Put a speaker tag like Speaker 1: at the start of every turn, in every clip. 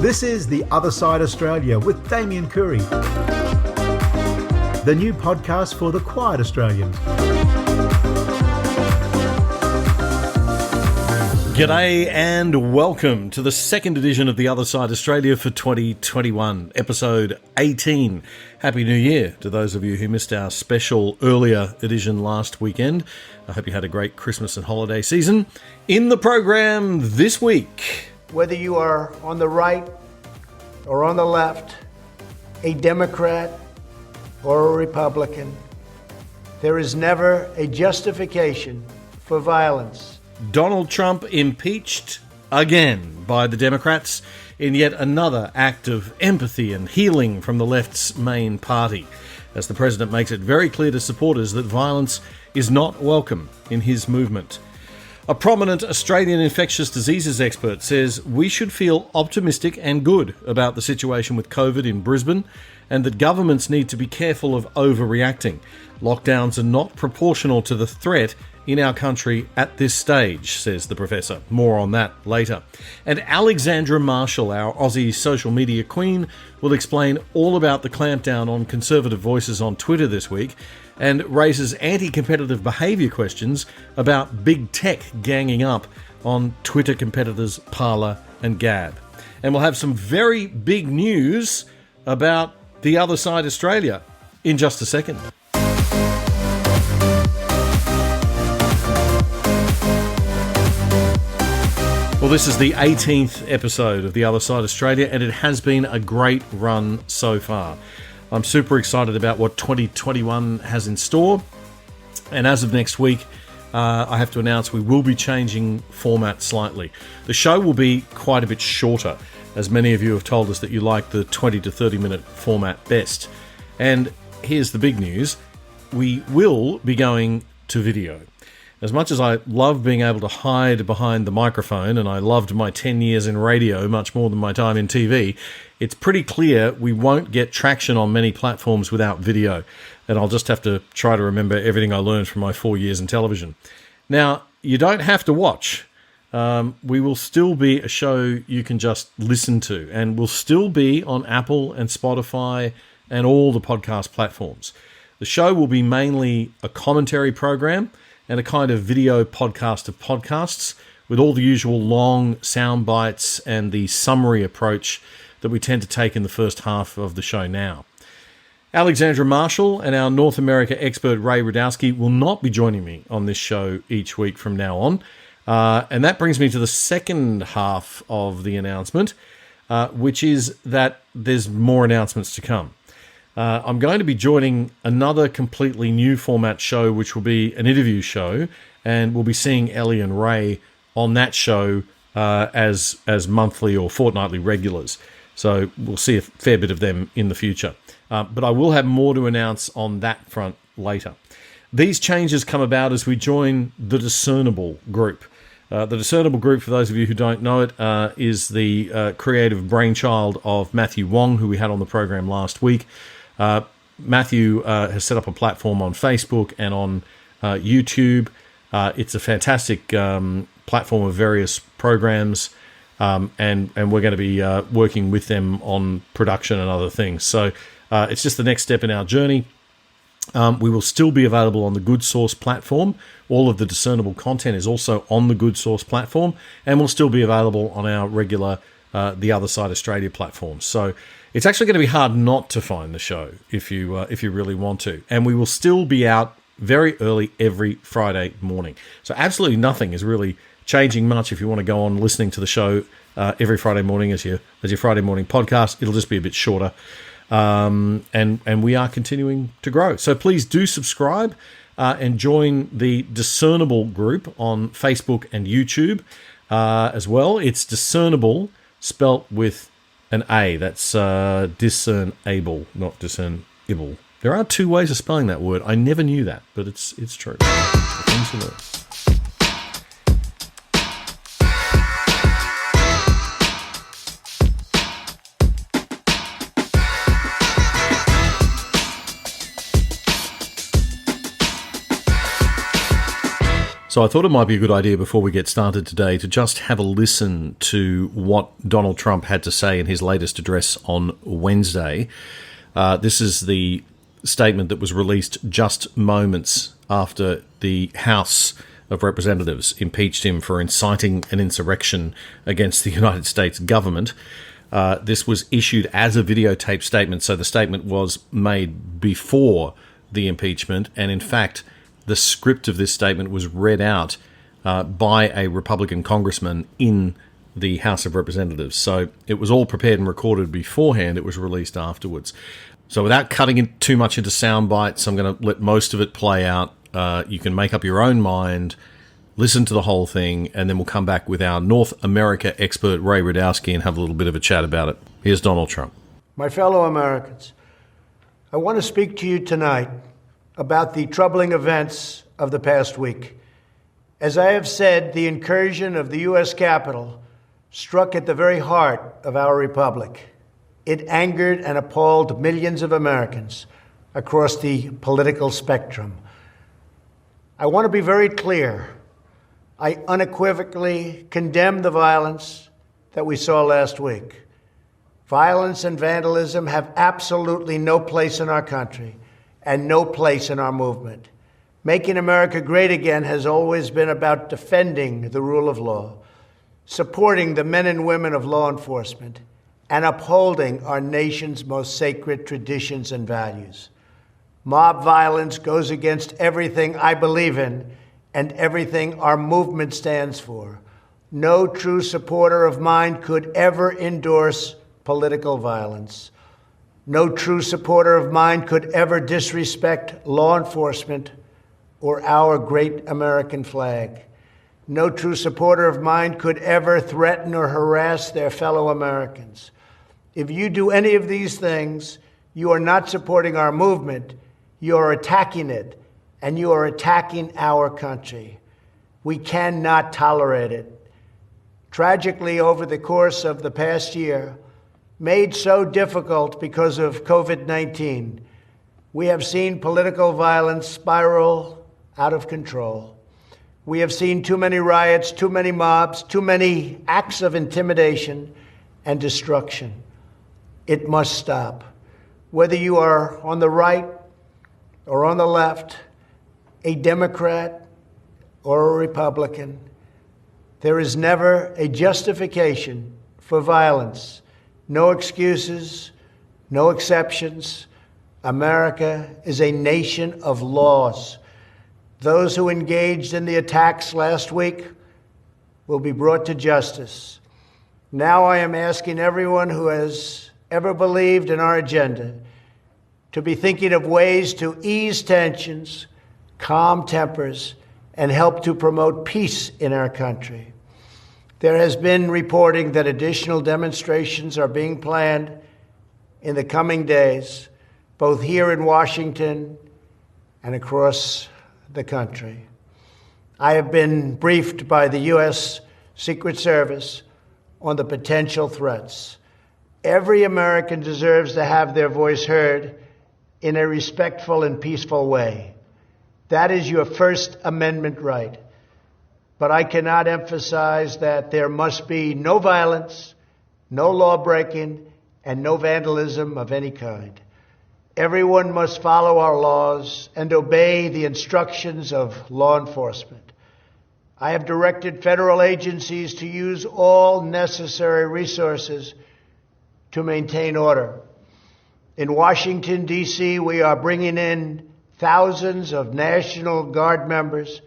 Speaker 1: This is The Other Side Australia with Damien Curry, the new podcast for the quiet Australian.
Speaker 2: G'day and welcome to the second edition of The Other Side Australia for 2021, episode 18. Happy New Year to those of you who missed our special earlier edition last weekend. I hope you had a great Christmas and holiday season. In the program this week,
Speaker 3: whether you are on the right or on the left, a Democrat or a Republican, there is never a justification for violence.
Speaker 2: Donald Trump impeached again by the Democrats in yet another act of empathy and healing from the left's main party, as the president makes it very clear to supporters that violence is not welcome in his movement. A prominent Australian infectious diseases expert says we should feel optimistic and good about the situation with COVID in Brisbane, and that governments need to be careful of overreacting. Lockdowns are not proportional to the threat in our country at this stage, says the professor. More on that later. And Alexandra Marshall, our Aussie social media queen, will explain all about the clampdown on conservative voices on Twitter this week and raises anti-competitive behaviour questions about big tech ganging up on Twitter competitors Parler and Gab. And we'll have some very big news about The Other Side Australia in just a second. Well, this is the 18th episode of The Other Side Australia, and it has been a great run so far. I'm super excited about what 2021 has in store, and as of next week, I have to announce we will be changing format slightly. The show will be quite a bit shorter, as many of you have told us that you like the 20 to 30 minute format best. And here's the big news: we will be going to video. As much as I love being able to hide behind the microphone, and I loved my 10 years in radio much more than my time in TV, it's pretty clear we won't get traction on many platforms without video, and I'll just have to try to remember everything I learned from my 4 years in television. Now, you don't have to watch. We will still be a show you can just listen to, and we'll still be on Apple and Spotify and all the podcast platforms. The show will be mainly a commentary program and a kind of video podcast of podcasts, with all the usual long sound bites and the summary approach that we tend to take in the first half of the show now. Alexandra Marshall and our North America expert Ray Radowski will not be joining me on this show each week from now on. And that brings me to the second half of the announcement, which is that there's more announcements to come. I'm going to be joining another completely new format show, which will be an interview show, and we'll be seeing Ellie and Ray on that show as monthly or fortnightly regulars. So we'll see a fair bit of them in the future. But I will have more to announce on that front later. These changes come about as we join the Discernible Group. The Discernible Group, for those of you who don't know it, is the creative brainchild of Matthew Wong, who we had on the program last week. Matthew has set up a platform on Facebook and on YouTube. It's a fantastic platform of various programs, and we're going to be working with them on production and other things. So it's just the next step in our journey. We will still be available on the Good Sauce platform. All of the Discernible content is also on the Good Sauce platform, and will still be available on our regular The Other Side Australia platform. So it's actually going to be hard not to find the show if you really want to. And we will still be out very early every Friday morning. So absolutely nothing is really changing much if you want to go on listening to the show every Friday morning as your Friday morning podcast. It'll just be a bit shorter. And we are continuing to grow. So please do subscribe and join the Discernible group on Facebook and YouTube as well. It's Discernible, spelt with an A. That's discernable, not discernible. There are two ways of spelling that word. I never knew that, but it's true. Things to learn. So I thought it might be a good idea before we get started today to just have a listen to what Donald Trump had to say in his latest address on Wednesday. This is the statement that was released just moments after the House of Representatives impeached him for inciting an insurrection against the United States government. This was issued as a videotape statement, so the statement was made before the impeachment, and in fact, the script of this statement was read out by a Republican congressman in the House of Representatives. So it was all prepared and recorded beforehand. It was released afterwards. So without cutting it too much into sound bites, I'm going to let most of it play out. You can make up your own mind, listen to the whole thing, and then we'll come back with our North America expert, Ray Radowski, and have a little bit of a chat about it. Here's Donald Trump.
Speaker 3: My fellow Americans, I want to speak to you tonight about the troubling events of the past week. As I have said, the incursion of the U.S. Capitol struck at the very heart of our republic. It angered and appalled millions of Americans across the political spectrum. I want to be very clear. I unequivocally condemn the violence that we saw last week. Violence and vandalism have absolutely no place in our country and no place in our movement. Making America great again has always been about defending the rule of law, supporting the men and women of law enforcement, and upholding our nation's most sacred traditions and values. Mob violence goes against everything I believe in and everything our movement stands for. No true supporter of mine could ever endorse political violence. No true supporter of mine could ever disrespect law enforcement or our great American flag. No true supporter of mine could ever threaten or harass their fellow Americans. If you do any of these things, you are not supporting our movement, you are attacking it, and you are attacking our country. We cannot tolerate it. Tragically, over the course of the past year, made so difficult because of COVID-19, we have seen political violence spiral out of control. We have seen too many riots, too many mobs, too many acts of intimidation and destruction. It must stop. Whether you are on the right or on the left, a Democrat or a Republican, there is never a justification for violence. No excuses, no exceptions. America is a nation of laws. Those who engaged in the attacks last week will be brought to justice. Now I am asking everyone who has ever believed in our agenda to be thinking of ways to ease tensions, calm tempers, and help to promote peace in our country. There has been reporting that additional demonstrations are being planned in the coming days, both here in Washington and across the country. I have been briefed by the U.S. Secret Service on the potential threats. Every American deserves to have their voice heard in a respectful and peaceful way. That is your First Amendment right. But I cannot emphasize that there must be no violence, no law breaking, and no vandalism of any kind. Everyone must follow our laws and obey the instructions of law enforcement. I have directed federal agencies to use all necessary resources to maintain order. In Washington, D.C., we are bringing in thousands of National Guard members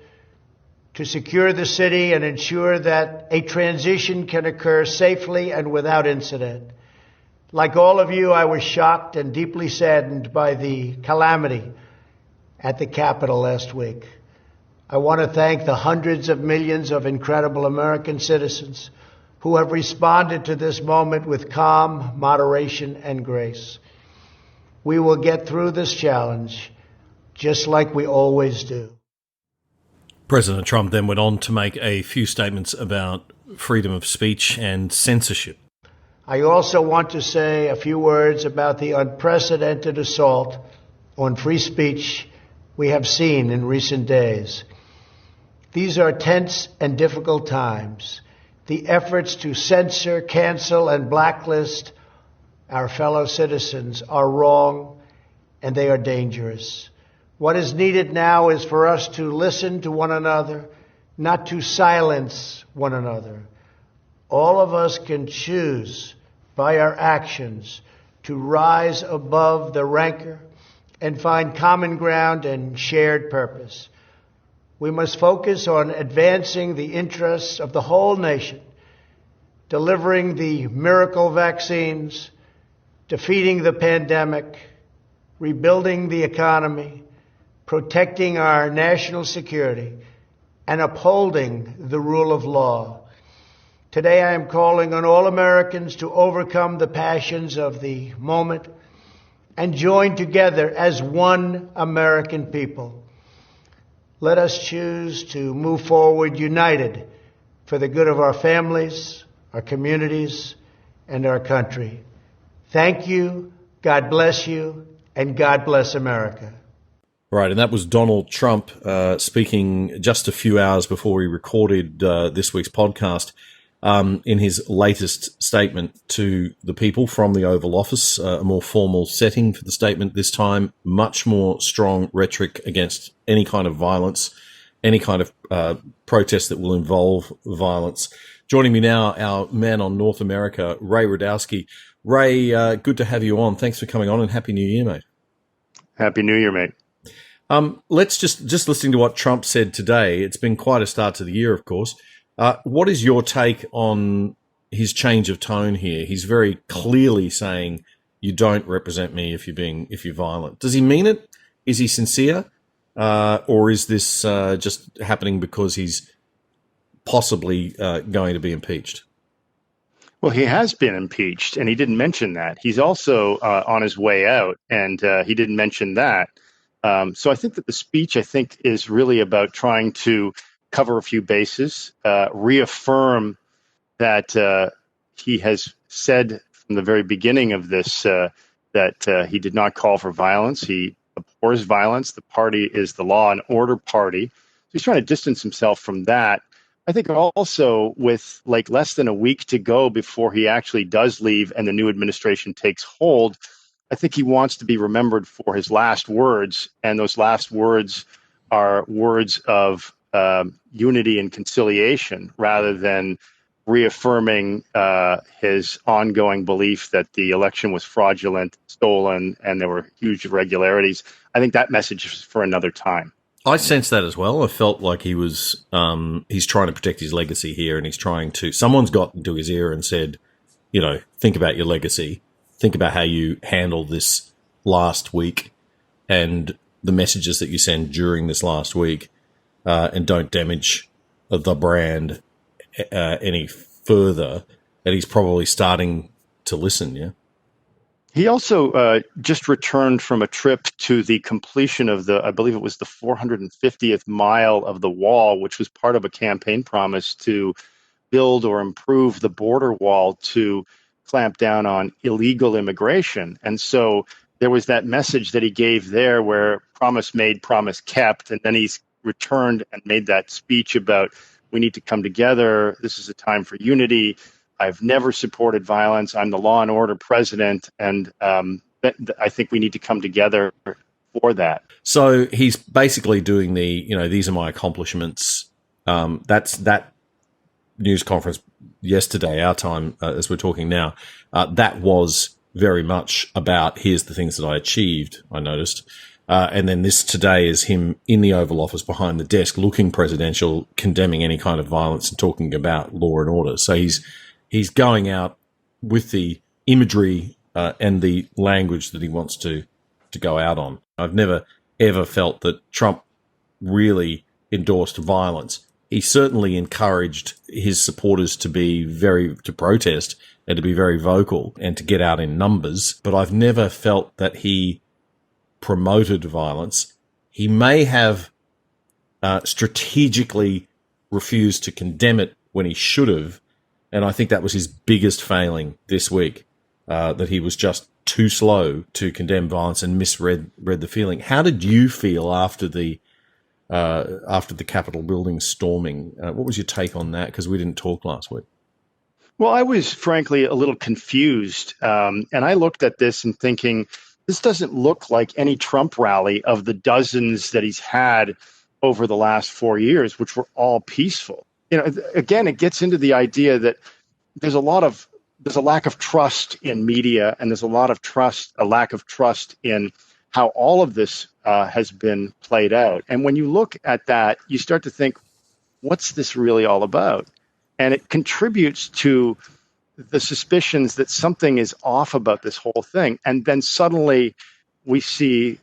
Speaker 3: to secure the city and ensure that a transition can occur safely and without incident. Like all of you, I was shocked and deeply saddened by the calamity at the Capitol last week. I want to thank the hundreds of millions of incredible American citizens who have responded to this moment with calm, moderation, and grace. We will get through this challenge just like we always do.
Speaker 2: President Trump then went on to make a few statements about freedom of speech and censorship.
Speaker 3: I also want to say a few words about the unprecedented assault on free speech we have seen in recent days. These are tense and difficult times. The efforts to censor, cancel, and blacklist our fellow citizens are wrong, and they are dangerous. What is needed now is for us to listen to one another, not to silence one another. All of us can choose by our actions to rise above the rancor and find common ground and shared purpose. We must focus on advancing the interests of the whole nation, delivering the miracle vaccines, defeating the pandemic, rebuilding the economy, protecting our national security, and upholding the rule of law. Today I am calling on all Americans to overcome the passions of the moment and join together as one American people. Let us choose to move forward united for the good of our families, our communities, and our country. Thank you, God bless you, and God bless America.
Speaker 2: Right, and that was Donald Trump speaking just a few hours before we recorded this week's podcast in his latest statement to the people from the Oval Office, a more formal setting for the statement this time, much more strong rhetoric against any kind of violence, any kind of protest that will involve violence. Joining me now, our man on North America, Ray Radowski. Ray, good to have you on. Thanks for coming on, and Happy New Year, mate.
Speaker 4: Happy New Year, mate.
Speaker 2: Let's just listening to what Trump said today. It's been quite a start to the year, of course. What is your take on his change of tone here? He's very clearly saying, "You don't represent me if you're violent." Does he mean it? Is he sincere, or is this just happening because he's possibly going to be impeached?
Speaker 4: Well, he has been impeached, and he didn't mention that. He's also on his way out, and he didn't mention that. So I think that the speech, is really about trying to cover a few bases, reaffirm that he has said from the very beginning of this that he did not call for violence. He abhors violence. The party is the law and order party. So he's trying to distance himself from that. I think also with less than a week to go before he actually does leave and the new administration takes hold, I think he wants to be remembered for his last words. And those last words are words of unity and conciliation rather than reaffirming his ongoing belief that the election was fraudulent, stolen, and there were huge irregularities. I think that message is for another time.
Speaker 2: I sense that as well. I felt like he was, he's trying to protect his legacy here, and he's trying to, someone's got into his ear and said, think about your legacy. Think about how you handled this last week and the messages that you send during this last week, and don't damage the brand any further. And he's probably starting to listen, yeah?
Speaker 4: He also just returned from a trip to the completion of I believe it was the 450th mile of the wall, which was part of a campaign promise to build or improve the border wall to clamp down on illegal immigration. And so there was that message that he gave there where promise made, promise kept. And then he's returned and made that speech about we need to come together. This is a time for unity. I've never supported violence. I'm the law and order president, and I think we need to come together for that.
Speaker 2: So he's basically doing these are my accomplishments. That's that news conference yesterday, our time, as we're talking now. That was very much about here's the things that I achieved, I noticed. And then this today is him in the Oval Office behind the desk, looking presidential, condemning any kind of violence and talking about law and order. So he's going out with the imagery and the language that he wants to go out on. I've never, ever felt that Trump really endorsed violence. He certainly encouraged his supporters to protest and to be very vocal and to get out in numbers. But I've never felt that he promoted violence. He may have strategically refused to condemn it when he should have. And I think that was his biggest failing this week, that he was just too slow to condemn violence and misread the feeling. How did you feel after the after the Capitol building storming. What was your take on that? Because we didn't talk last week.
Speaker 4: Well, I was frankly a little confused. And I looked at this and thinking, this doesn't look like any Trump rally of the dozens that he's had over the last 4 years, which were all peaceful. Again, it gets into the idea that there's a lack of trust in media, and there's a lack of trust in how all of this has been played out. And when you look at that, you start to think, what's this really all about? And it contributes to the suspicions that something is off about this whole thing. And then suddenly we see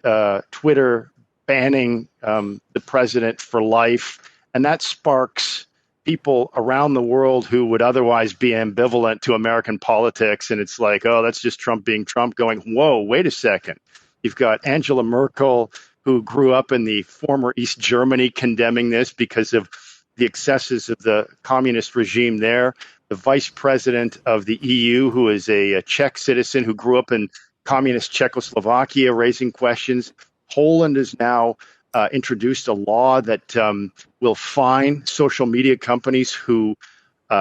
Speaker 4: Twitter banning the president for life, and that sparks people around the world who would otherwise be ambivalent to American politics. And it's like, oh, that's just Trump being Trump, going, whoa, wait a second. You've got Angela Merkel, who grew up in the former East Germany, condemning this because of the excesses of the communist regime there. The vice president of the EU, who is a Czech citizen who grew up in communist Czechoslovakia, raising questions. Poland has now introduced a law that will fine social media companies who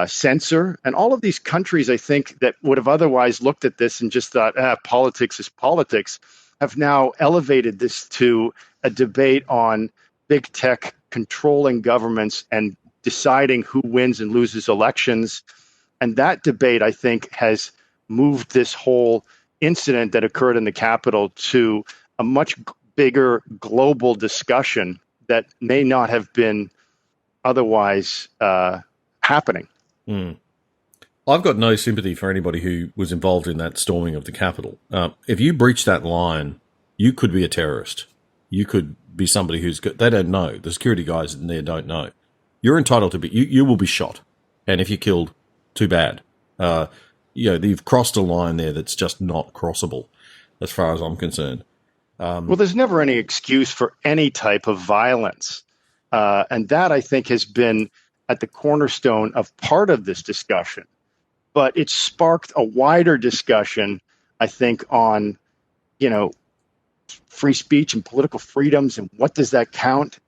Speaker 4: censor. And all of these countries, I think, that would have otherwise looked at this and just thought, politics is politics, have now elevated this to a debate on big tech controlling governments and deciding who wins and loses elections. And that debate, I think, has moved this whole incident that occurred in the Capitol to a much bigger global discussion that may not have been otherwise happening.
Speaker 2: Mm. I've got no sympathy for anybody who was involved in that storming of the Capitol. If you breach that line, you could be a terrorist. You could be somebody they don't know. The security guys in there don't know. You're entitled to you will be shot. And if you're killed, too bad. You've crossed a line there that's just not crossable, as far as I'm concerned.
Speaker 4: Well, there's never any excuse for any type of violence. And that, I think, has been at the cornerstone of part of this discussion. But it's sparked a wider discussion, I think, on, free speech and political freedoms, and what does that count?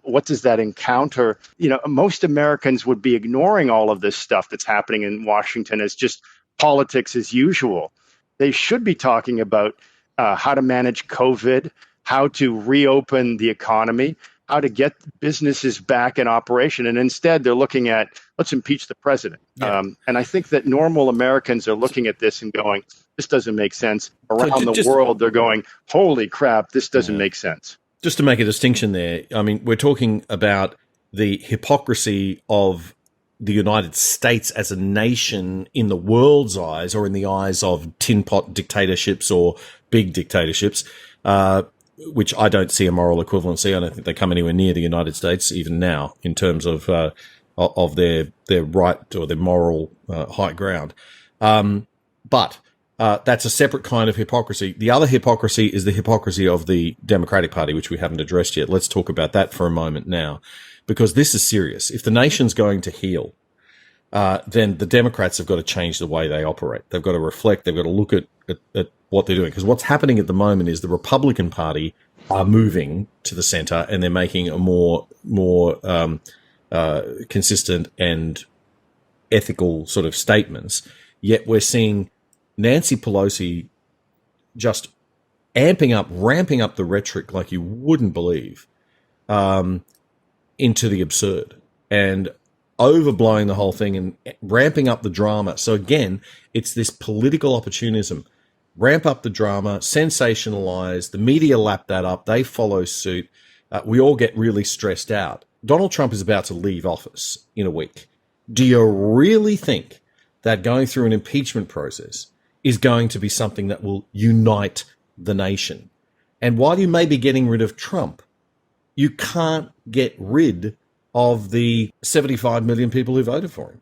Speaker 4: What does that encounter? Most Americans would be ignoring all of this stuff that's happening in Washington as just politics as usual. They should be talking about how to manage COVID, how to reopen the economy, how to get businesses back in operation. And instead, they're looking at, let's impeach the president. Yeah. And I think that normal Americans are looking at this and going, this doesn't make sense. Around the world, they're going, holy crap, this doesn't make sense.
Speaker 2: Just to make a distinction there, I mean, we're talking about the hypocrisy of the United States as a nation in the world's eyes, or in the eyes of tin pot dictatorships or big dictatorships, which I don't see a moral equivalency. I don't think they come anywhere near the United States even now in terms of their right or their moral high ground. But that's a separate kind of hypocrisy. The other hypocrisy is the hypocrisy of the Democratic Party, which we haven't addressed yet. Let's talk about that for a moment now, because this is serious. If the nation's going to heal, then the Democrats have got to change the way they operate. They've got to reflect. They've got to look at what they're doing. Because what's happening at the moment is the Republican Party are moving to the center, and they're making a more consistent and ethical sort of statements. Yet we're seeing Nancy Pelosi just ramping up the rhetoric like you wouldn't believe, into the absurd, and overblowing the whole thing and ramping up the drama. So again, it's this political opportunism. Ramp up the drama, sensationalize, the media lap that up, they follow suit. We all get really stressed out. Donald Trump is about to leave office in a week. Do you really think that going through an impeachment process is going to be something that will unite the nation? And while you may be getting rid of Trump, you can't get rid of the 75 million people who voted for him.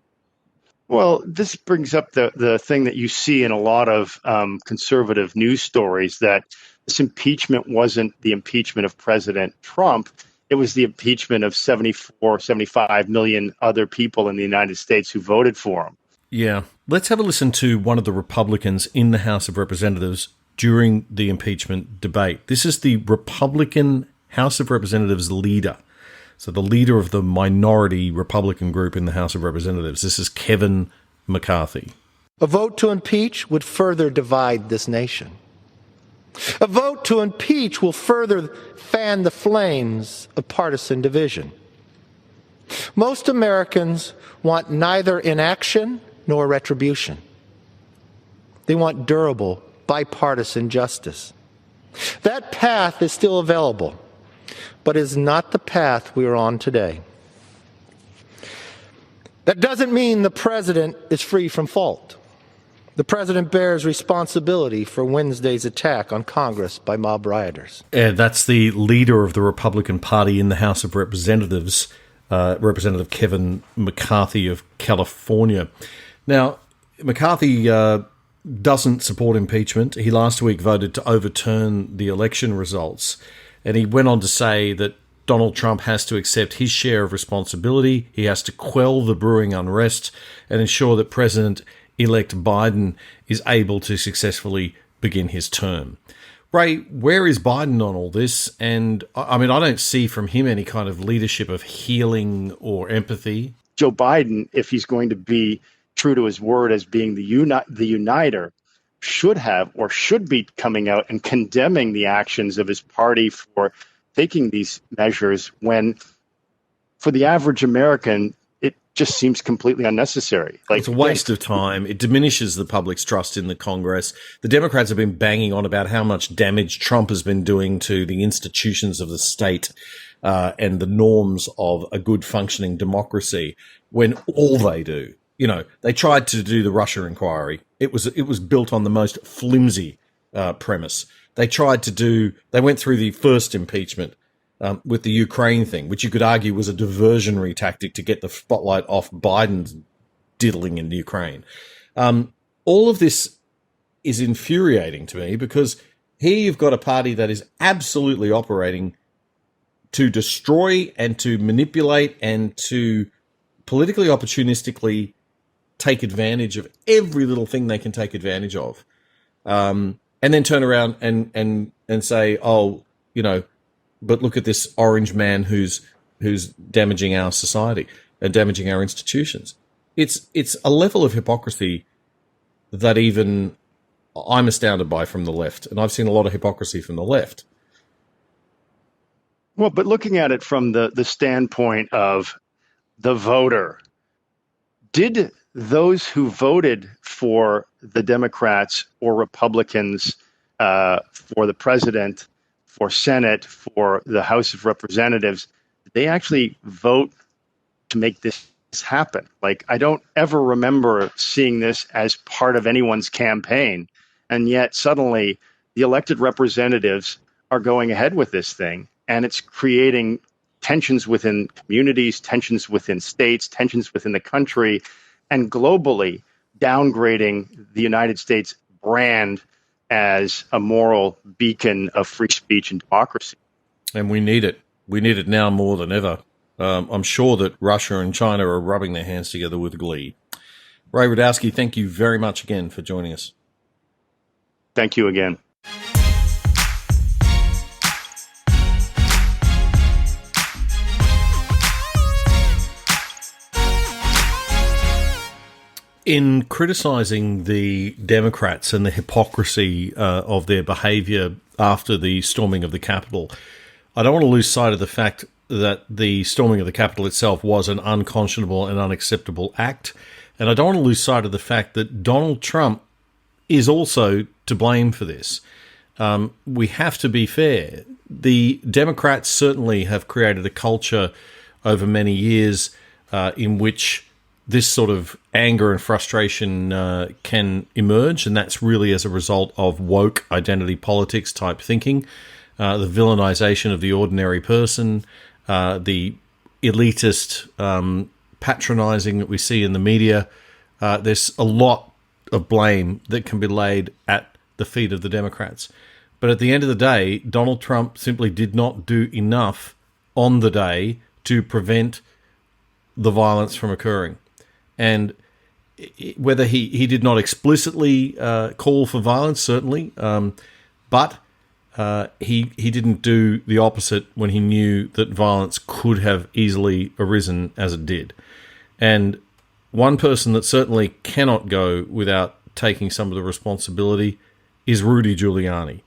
Speaker 4: Well, this brings up the thing that you see in a lot of conservative news stories, that this impeachment wasn't the impeachment of President Trump. It was the impeachment of 75 million other people in the United States who voted for him.
Speaker 2: Yeah. Let's have a listen to one of the Republicans in the House of Representatives during the impeachment debate. This is the Republican House of Representatives leader So the leader of the minority Republican group in the House of Representatives. This is Kevin McCarthy.
Speaker 5: A vote to impeach would further divide this nation. A vote to impeach will further fan the flames of partisan division. Most Americans want neither inaction nor retribution. They want durable, bipartisan justice. That path is still available, but is not the path we are on today. That doesn't mean the president is free from fault. The president bears responsibility for Wednesday's attack on Congress by mob rioters.
Speaker 2: That's the leader of the Republican Party in the House of Representatives, Representative Kevin McCarthy of California. Now, McCarthy doesn't support impeachment. He last week voted to overturn the election results, and he went on to say that Donald Trump has to accept his share of responsibility. He has to quell the brewing unrest and ensure that President-elect Biden is able to successfully begin his term. Ray, where is Biden on all this? And I mean, I don't see from him any kind of leadership of healing or empathy.
Speaker 4: Joe Biden, if he's going to be true to his word as being the uniter, should have or should be coming out and condemning the actions of his party for taking these measures when, for the average American, it just seems completely unnecessary.
Speaker 2: It's a waste of time. It diminishes the public's trust in the Congress. The Democrats have been banging on about how much damage Trump has been doing to the institutions of the state and the norms of a good functioning democracy, when all they do, they tried to do the Russia inquiry. It was built on the most flimsy premise. They went through the first impeachment with the Ukraine thing, which you could argue was a diversionary tactic to get the spotlight off Biden's diddling in Ukraine. All of this is infuriating to me because here you've got a party that is absolutely operating to destroy and to manipulate and to politically opportunistically take advantage of every little thing they can take advantage of. And then turn around and say, but look at this orange man who's damaging our society and damaging our institutions. It's a level of hypocrisy that even I'm astounded by from the left, and I've seen a lot of hypocrisy from the left.
Speaker 4: Well, but looking at it from the standpoint of the voter, did those who voted for the Democrats or Republicans for the president, for Senate, for the House of Representatives, they actually vote to make this happen? Like, I don't ever remember seeing this as part of anyone's campaign. And yet suddenly the elected representatives are going ahead with this thing, and it's creating tensions within communities, tensions within states, tensions within the country, and globally downgrading the United States brand as a moral beacon of free speech and democracy.
Speaker 2: And we need it. We need it now more than ever. I'm sure that Russia and China are rubbing their hands together with glee. Ray Radowski, thank you very much again for joining us.
Speaker 4: Thank you again.
Speaker 2: In criticising the Democrats and the hypocrisy of their behaviour after the storming of the Capitol, I don't want to lose sight of the fact that the storming of the Capitol itself was an unconscionable and unacceptable act. And I don't want to lose sight of the fact that Donald Trump is also to blame for this. We have to be fair. The Democrats certainly have created a culture over many years in which this sort of anger and frustration can emerge, and that's really as a result of woke identity politics type thinking, the villainization of the ordinary person, the elitist patronizing that we see in the media. There's a lot of blame that can be laid at the feet of the Democrats. But at the end of the day, Donald Trump simply did not do enough on the day to prevent the violence from occurring. And whether he did not explicitly call for violence, certainly, but he didn't do the opposite when he knew that violence could have easily arisen as it did. And one person that certainly cannot go without taking some of the responsibility is Rudy Giuliani.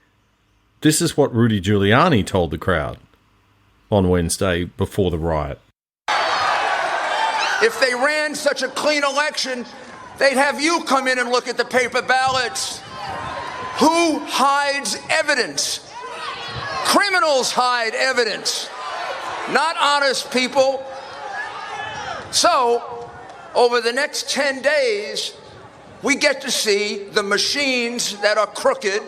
Speaker 2: This is what Rudy Giuliani told the crowd on Wednesday before the riot.
Speaker 6: If they ran such a clean election, they'd have you come in and look at the paper ballots. Who hides evidence? Criminals hide evidence, not honest people. So, over the next 10 days, we get to see the machines that are crooked,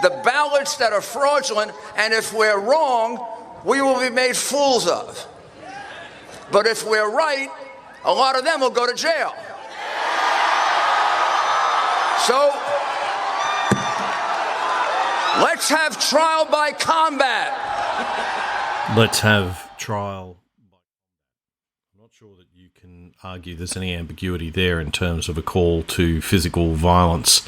Speaker 6: the ballots that are fraudulent, and if we're wrong, we will be made fools of. But if we're right, a lot of them will go to jail. So, let's have trial by combat.
Speaker 2: Let's have trial. I'm not sure that you can argue there's any ambiguity there in terms of a call to physical violence.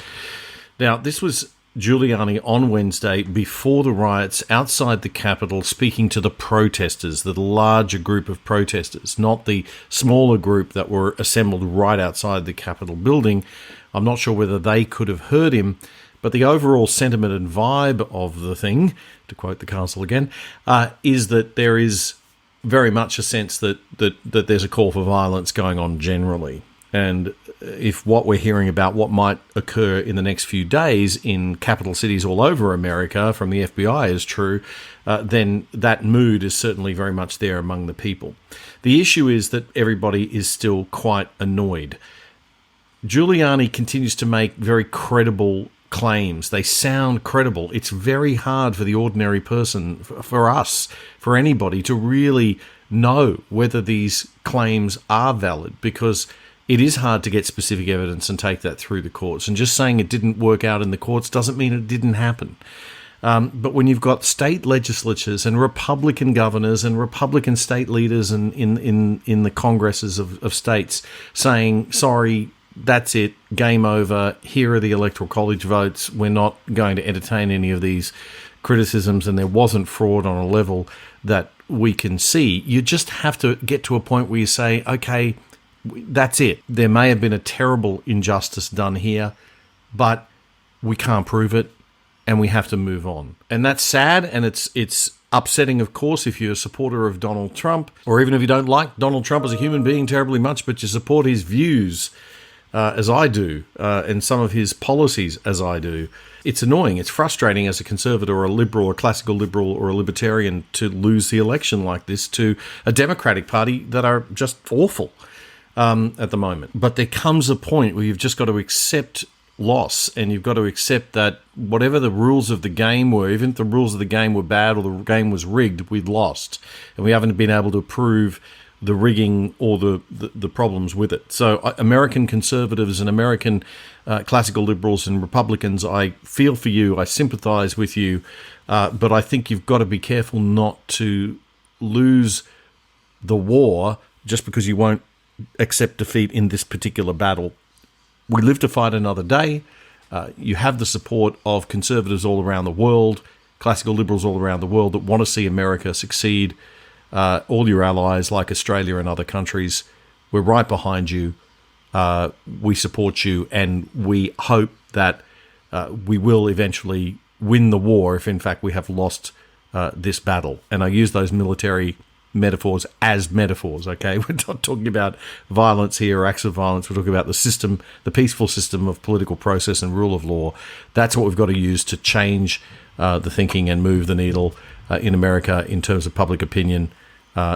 Speaker 2: Now, this was Giuliani on Wednesday before the riots outside the Capitol, speaking to the protesters, the larger group of protesters, not the smaller group that were assembled right outside the Capitol building. I'm not sure whether they could have heard him, but the overall sentiment and vibe of the thing, to quote the council again, is that there is very much a sense that there's a call for violence going on generally. And if what we're hearing about what might occur in the next few days in capital cities all over America from the FBI is true, then that mood is certainly very much there among the people. The issue is that everybody is still quite annoyed. Giuliani continues to make very credible claims. They sound credible. It's very hard for the ordinary person, for us, for anybody to really know whether these claims are valid, because it is hard to get specific evidence and take that through the courts. And just saying it didn't work out in the courts doesn't mean it didn't happen. But when you've got state legislatures and Republican governors and Republican state leaders in the congresses of states saying, sorry, that's it, game over, here are the electoral college votes, we're not going to entertain any of these criticisms, and there wasn't fraud on a level that we can see, you just have to get to a point where you say, okay, that's it. There may have been a terrible injustice done here, but we can't prove it, and we have to move on. And that's sad, and it's upsetting, of course, if you're a supporter of Donald Trump, or even if you don't like Donald Trump as a human being terribly much, but you support his views as I do, and some of his policies as I do. It's annoying. It's frustrating as a conservative or a liberal, a classical liberal or a libertarian to lose the election like this to a Democratic Party that are just awful at the moment. But there comes a point where you've just got to accept loss, and you've got to accept that whatever the rules of the game were, even if the rules of the game were bad or the game was rigged, we'd lost. And we haven't been able to prove the rigging or the problems with it. So American conservatives and American classical liberals and Republicans, I feel for you, I sympathize with you, but I think you've got to be careful not to lose the war just because you won't accept defeat in this particular battle. We live to fight another day. You have the support of conservatives all around the world, classical liberals all around the world that want to see America succeed. All your allies like Australia and other countries, we're right behind you. We support you, and we hope that we will eventually win the war if in fact we have lost this battle. And I use those military metaphors as metaphors, okay? We're not talking about violence here or acts of violence. We're talking about the system, the peaceful system of political process and rule of law. That's what we've got to use to change the thinking and move the needle in America in terms of public opinion,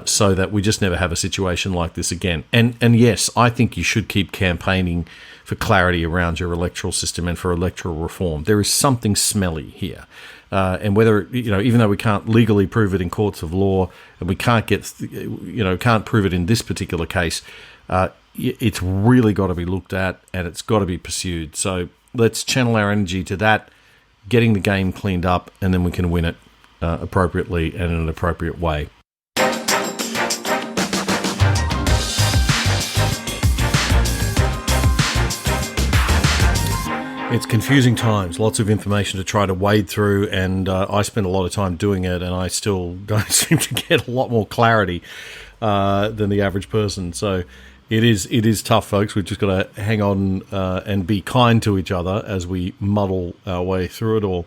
Speaker 2: so that we just never have a situation like this again. And yes, I think you should keep campaigning for clarity around your electoral system and for electoral reform. There is something smelly here. And whether, even though we can't legally prove it in courts of law, and we can't can't prove it in this particular case, it's really got to be looked at and it's got to be pursued. So let's channel our energy to that, getting the game cleaned up, and then we can win it appropriately and in an appropriate way. It's confusing times, lots of information to try to wade through, and I spend a lot of time doing it, and I still don't seem to get a lot more clarity than the average person. So it is tough, folks. We've just got to hang on and be kind to each other as we muddle our way through it all.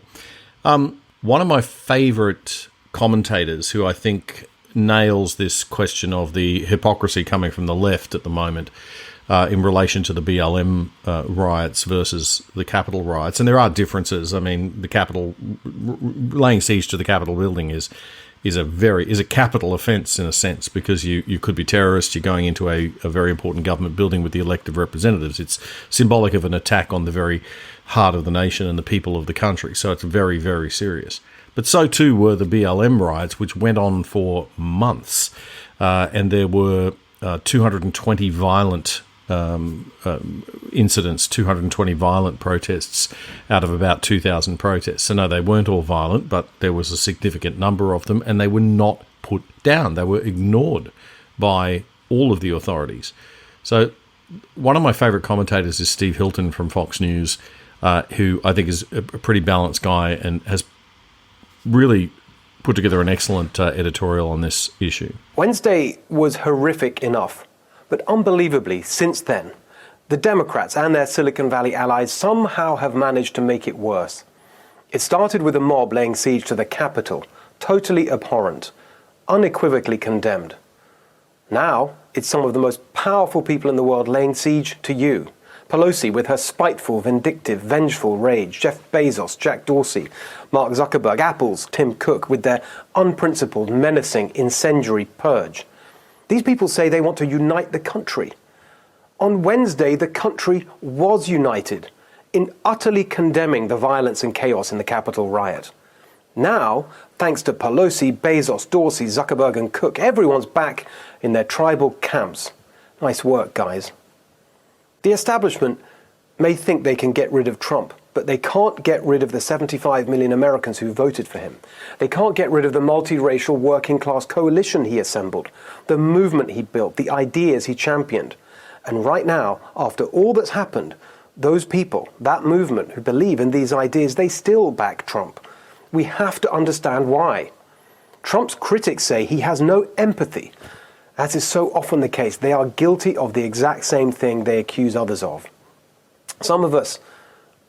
Speaker 2: One of my favourite commentators, who I think nails this question of the hypocrisy coming from the left at the moment, in relation to the BLM riots versus the Capitol riots. And there are differences. I mean, the Capitol, laying siege to the Capitol building is a capital offence in a sense, because you could be terrorists. You're going into a very important government building with the elected representatives. It's symbolic of an attack on the very heart of the nation and the people of the country. So it's very, very serious. But so too were the BLM riots, which went on for months. And there were 220 violent incidents, 220 violent protests out of about 2,000 protests. So no, they weren't all violent, but there was a significant number of them, and they were not put down. They were ignored by all of the authorities. So one of my favourite commentators is Steve Hilton from Fox News, who I think is a pretty balanced guy and has really put together an excellent editorial on this issue.
Speaker 7: Wednesday was horrific enough. But unbelievably, since then, the Democrats and their Silicon Valley allies somehow have managed to make it worse. It started with a mob laying siege to the Capitol, totally abhorrent, unequivocally condemned. Now, it's some of the most powerful people in the world laying siege to you. Pelosi with her spiteful, vindictive, vengeful rage, Jeff Bezos, Jack Dorsey, Mark Zuckerberg, Apple's Tim Cook with their unprincipled, menacing, incendiary purge. These people say they want to unite the country. On Wednesday, the country was united in utterly condemning the violence and chaos in the Capitol riot. Now, thanks to Pelosi, Bezos, Dorsey, Zuckerberg and Cook, everyone's back in their tribal camps. Nice work, guys. The establishment may think they can get rid of Trump, but they can't get rid of the 75 million Americans who voted for him. They can't get rid of the multiracial working-class coalition he assembled, the movement he built, the ideas he championed. And right now, after all that's happened, those people, that movement who believe in these ideas, they still back Trump. We have to understand why. Trump's critics say he has no empathy. As is so often the case, they are guilty of the exact same thing they accuse others of. Some of us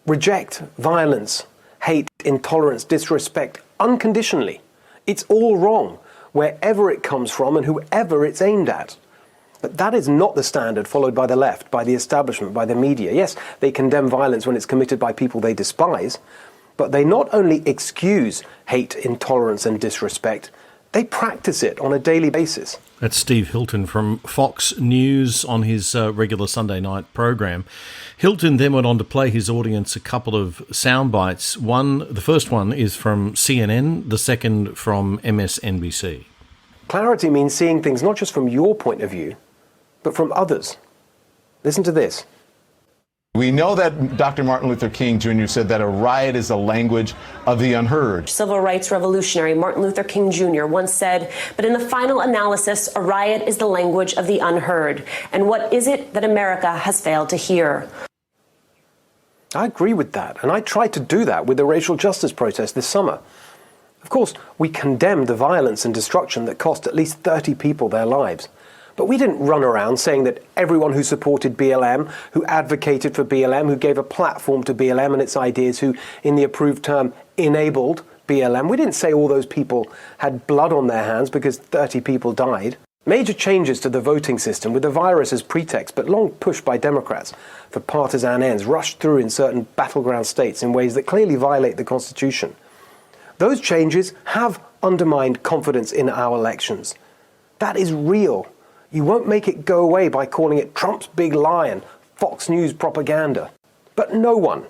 Speaker 7: reject violence, hate, intolerance, disrespect unconditionally. It's all wrong, wherever it comes from and whoever it's aimed at. But that is not the standard followed by the left, by the establishment, by the media. Yes, they condemn violence when it's committed by people they despise, but they not only excuse hate, intolerance and disrespect, they practice it on a daily basis.
Speaker 2: That's Steve Hilton from Fox News on his regular Sunday night program. Hilton then went on to play his audience a couple of sound bites. The first one is from CNN, the second from MSNBC.
Speaker 7: Clarity means seeing things not just from your point of view, but from others. Listen to this.
Speaker 8: We know that Dr. Martin Luther King Jr. said that a riot is the language of the unheard.
Speaker 9: Civil rights revolutionary Martin Luther King Jr. once said, but in the final analysis, a riot is the language of the unheard. And what is it that America has failed to hear?
Speaker 7: I agree with that, and I tried to do that with the racial justice protest this summer. Of course, we condemned the violence and destruction that cost at least 30 people their lives. But we didn't run around saying that everyone who supported BLM, who advocated for BLM, who gave a platform to BLM and its ideas, who, in the approved term, enabled BLM, we didn't say all those people had blood on their hands because 30 people died. Major changes to the voting system with the virus as pretext, but long pushed by Democrats for partisan ends, rushed through in certain battleground states in ways that clearly violate the Constitution. Those changes have undermined confidence in our elections. That is real. You won't make it go away by calling it Trump's big lie and Fox News propaganda. But no one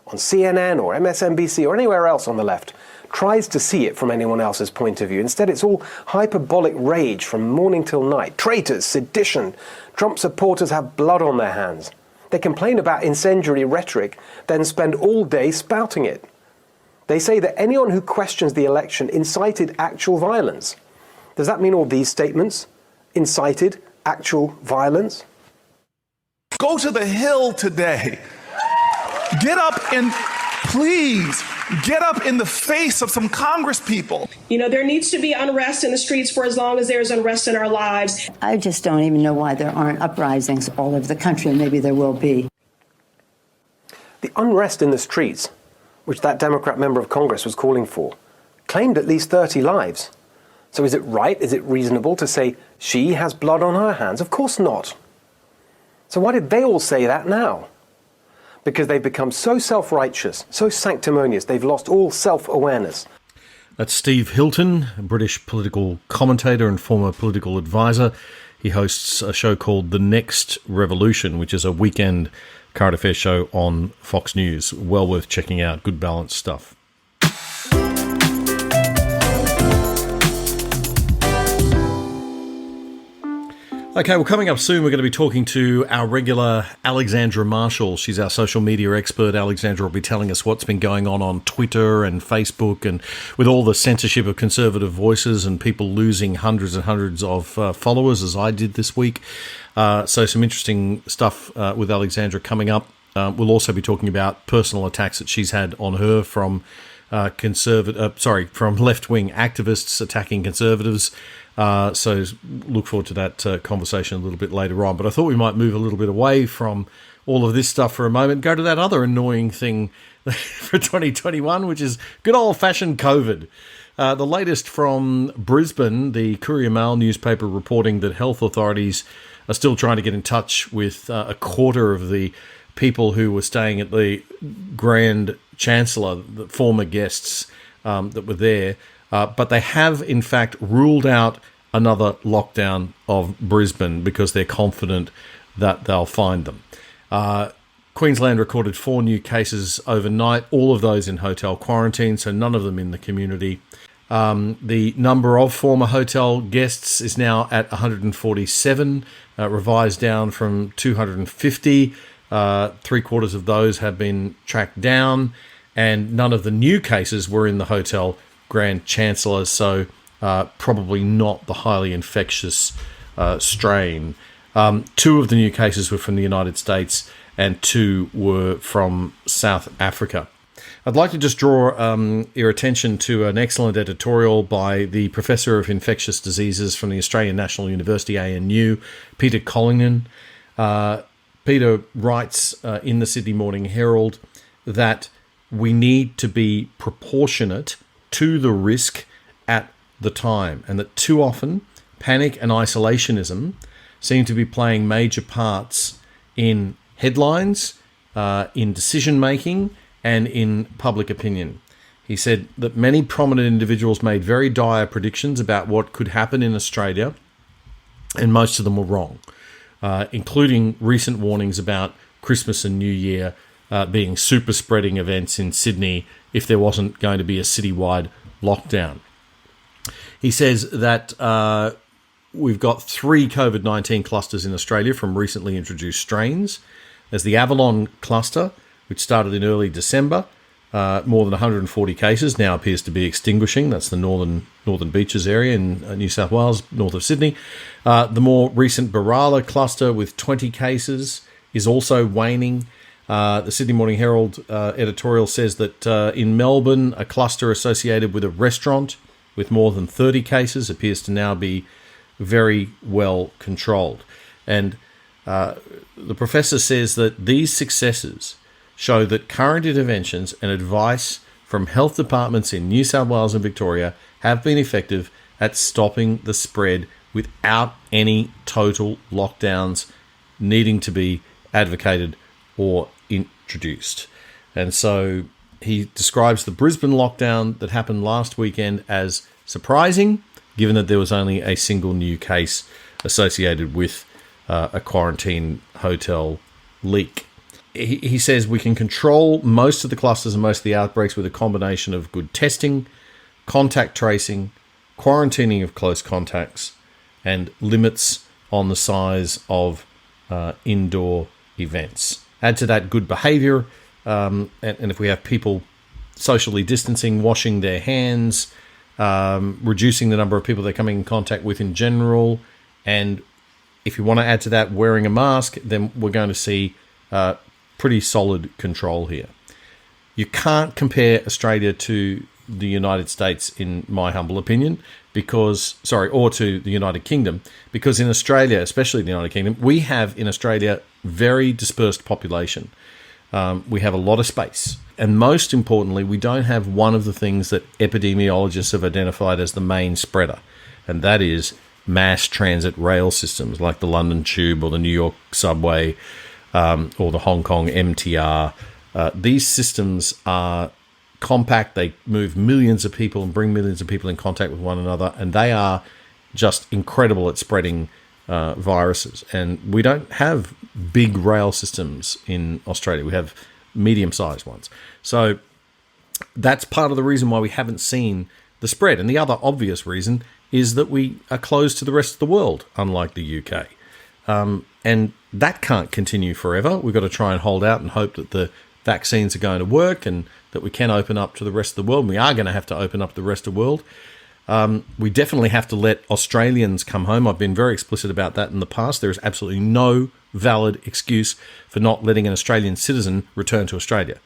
Speaker 7: on CNN or MSNBC or anywhere else on the left tries to see it from anyone else's point of view. Instead, it's all hyperbolic rage from morning till night. Traitors, sedition. Trump supporters have blood on their hands. They complain about incendiary rhetoric, then spend all day spouting it. They say that anyone who questions the election incited actual violence. Does that mean all these statements incited actual violence?
Speaker 10: Go to the Hill today. Get up and please get up in the face of some Congress people.
Speaker 11: You know, there needs to be unrest in the streets for as long as there's unrest in our lives.
Speaker 12: I just don't even know why there aren't uprisings all over the country, and maybe there will be.
Speaker 7: The unrest in the streets, which that Democrat member of Congress was calling for, claimed at least 30 lives. So is it right, is it reasonable to say she has blood on her hands? Of course not. So why did they all say that now? Because they've become so self-righteous, so sanctimonious, they've lost all self-awareness.
Speaker 2: That's Steve Hilton, a British political commentator and former political advisor. He hosts a show called The Next Revolution, which is a weekend current affairs show on Fox News. Well worth checking out. Good balanced stuff. Okay, well, coming up soon, we're going to be talking to our regular Alexandra Marshall. She's our social media expert. Alexandra will be telling us what's been going on Twitter and Facebook, and with all the censorship of conservative voices and people losing hundreds and hundreds of followers, as I did this week. So some interesting stuff with Alexandra coming up. We'll also be talking about personal attacks that she's had on her from from left-wing activists attacking conservatives. So look forward to that conversation a little bit later on. But I thought we might move a little bit away from all of this stuff for a moment, go to that other annoying thing for 2021, which is good old-fashioned COVID. The latest from Brisbane, the Courier-Mail newspaper reporting that health authorities are still trying to get in touch with a quarter of the people who were staying at the Grand Chancellor, the former guests that were there. But they have, in fact, ruled out another lockdown of Brisbane because they're confident that they'll find them. Queensland recorded 4 new cases overnight, all of those in hotel quarantine, so none of them in the community. The number of former hotel guests is now at 147, revised down from 250. 3/4 of those have been tracked down, and none of the new cases were in the hotel Grand Chancellor, so probably not the highly infectious strain. 2 of the new cases were from the United States and 2 were from South Africa. I'd like to just draw your attention to an excellent editorial by the Professor of Infectious Diseases from the Australian National University, ANU, Peter Collingnan. Peter writes in the Sydney Morning Herald that we need to be proportionate to the risk at the time, and that too often panic and isolationism seem to be playing major parts in headlines, in decision making, and in public opinion. He said that many prominent individuals made very dire predictions about what could happen in Australia, and most of them were wrong, including recent warnings about Christmas and New Year being super spreading events in Sydney if there wasn't going to be a citywide lockdown. He says that we've got 3 COVID-19 clusters in Australia from recently introduced strains. There's the Avalon cluster, which started in early December. More than 140 cases, now appears to be extinguishing. That's the Northern Beaches area in New South Wales, north of Sydney. The more recent Barala cluster with 20 cases is also waning. The Sydney Morning Herald editorial says that in Melbourne, a cluster associated with a restaurant with more than 30 cases appears to now be very well controlled. And the professor says that these successes show that current interventions and advice from health departments in New South Wales and Victoria have been effective at stopping the spread without any total lockdowns needing to be advocated or introduced. And so he describes the Brisbane lockdown that happened last weekend as surprising, given that there was only a single new case associated with a quarantine hotel leak. He says we can control most of the clusters and most of the outbreaks with a combination of good testing, contact tracing, quarantining of close contacts, and limits on the size of indoor events. Add to that good behaviour, and if we have people socially distancing, washing their hands, reducing the number of people they're coming in contact with in general, and if you want to add to that wearing a mask, then we're going to see pretty solid control here. You can't compare Australia to the United States, in my humble opinion, or to the United Kingdom, because in Australia, especially the United Kingdom, we have in Australia very dispersed population. We have a lot of space. And most importantly, we don't have one of the things that epidemiologists have identified as the main spreader, and that is mass transit rail systems like the London Tube or the New York subway or the Hong Kong MTR. These systems are compact. They move millions of people and bring millions of people in contact with one another, and they are just incredible at spreading viruses. And we don't have big rail systems in Australia. We have medium-sized ones. So that's part of the reason why we haven't seen the spread. And the other obvious reason is that we are closed to the rest of the world, unlike the UK. And that can't continue forever. We've got to try and hold out and hope that the vaccines are going to work and that we can open up to the rest of the world. We are going to have to open up the rest of the world. We definitely have to let Australians come home. I've been very explicit about that in the past. There is absolutely no valid excuse for not letting an Australian citizen return to Australia.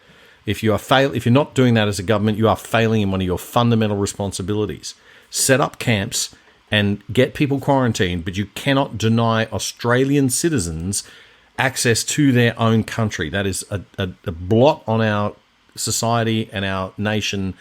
Speaker 2: If you're not doing that as a government, you are failing in one of your fundamental responsibilities. Set up camps and get people quarantined, but you cannot deny Australian citizens access to their own country. That is a blot on our society and our nation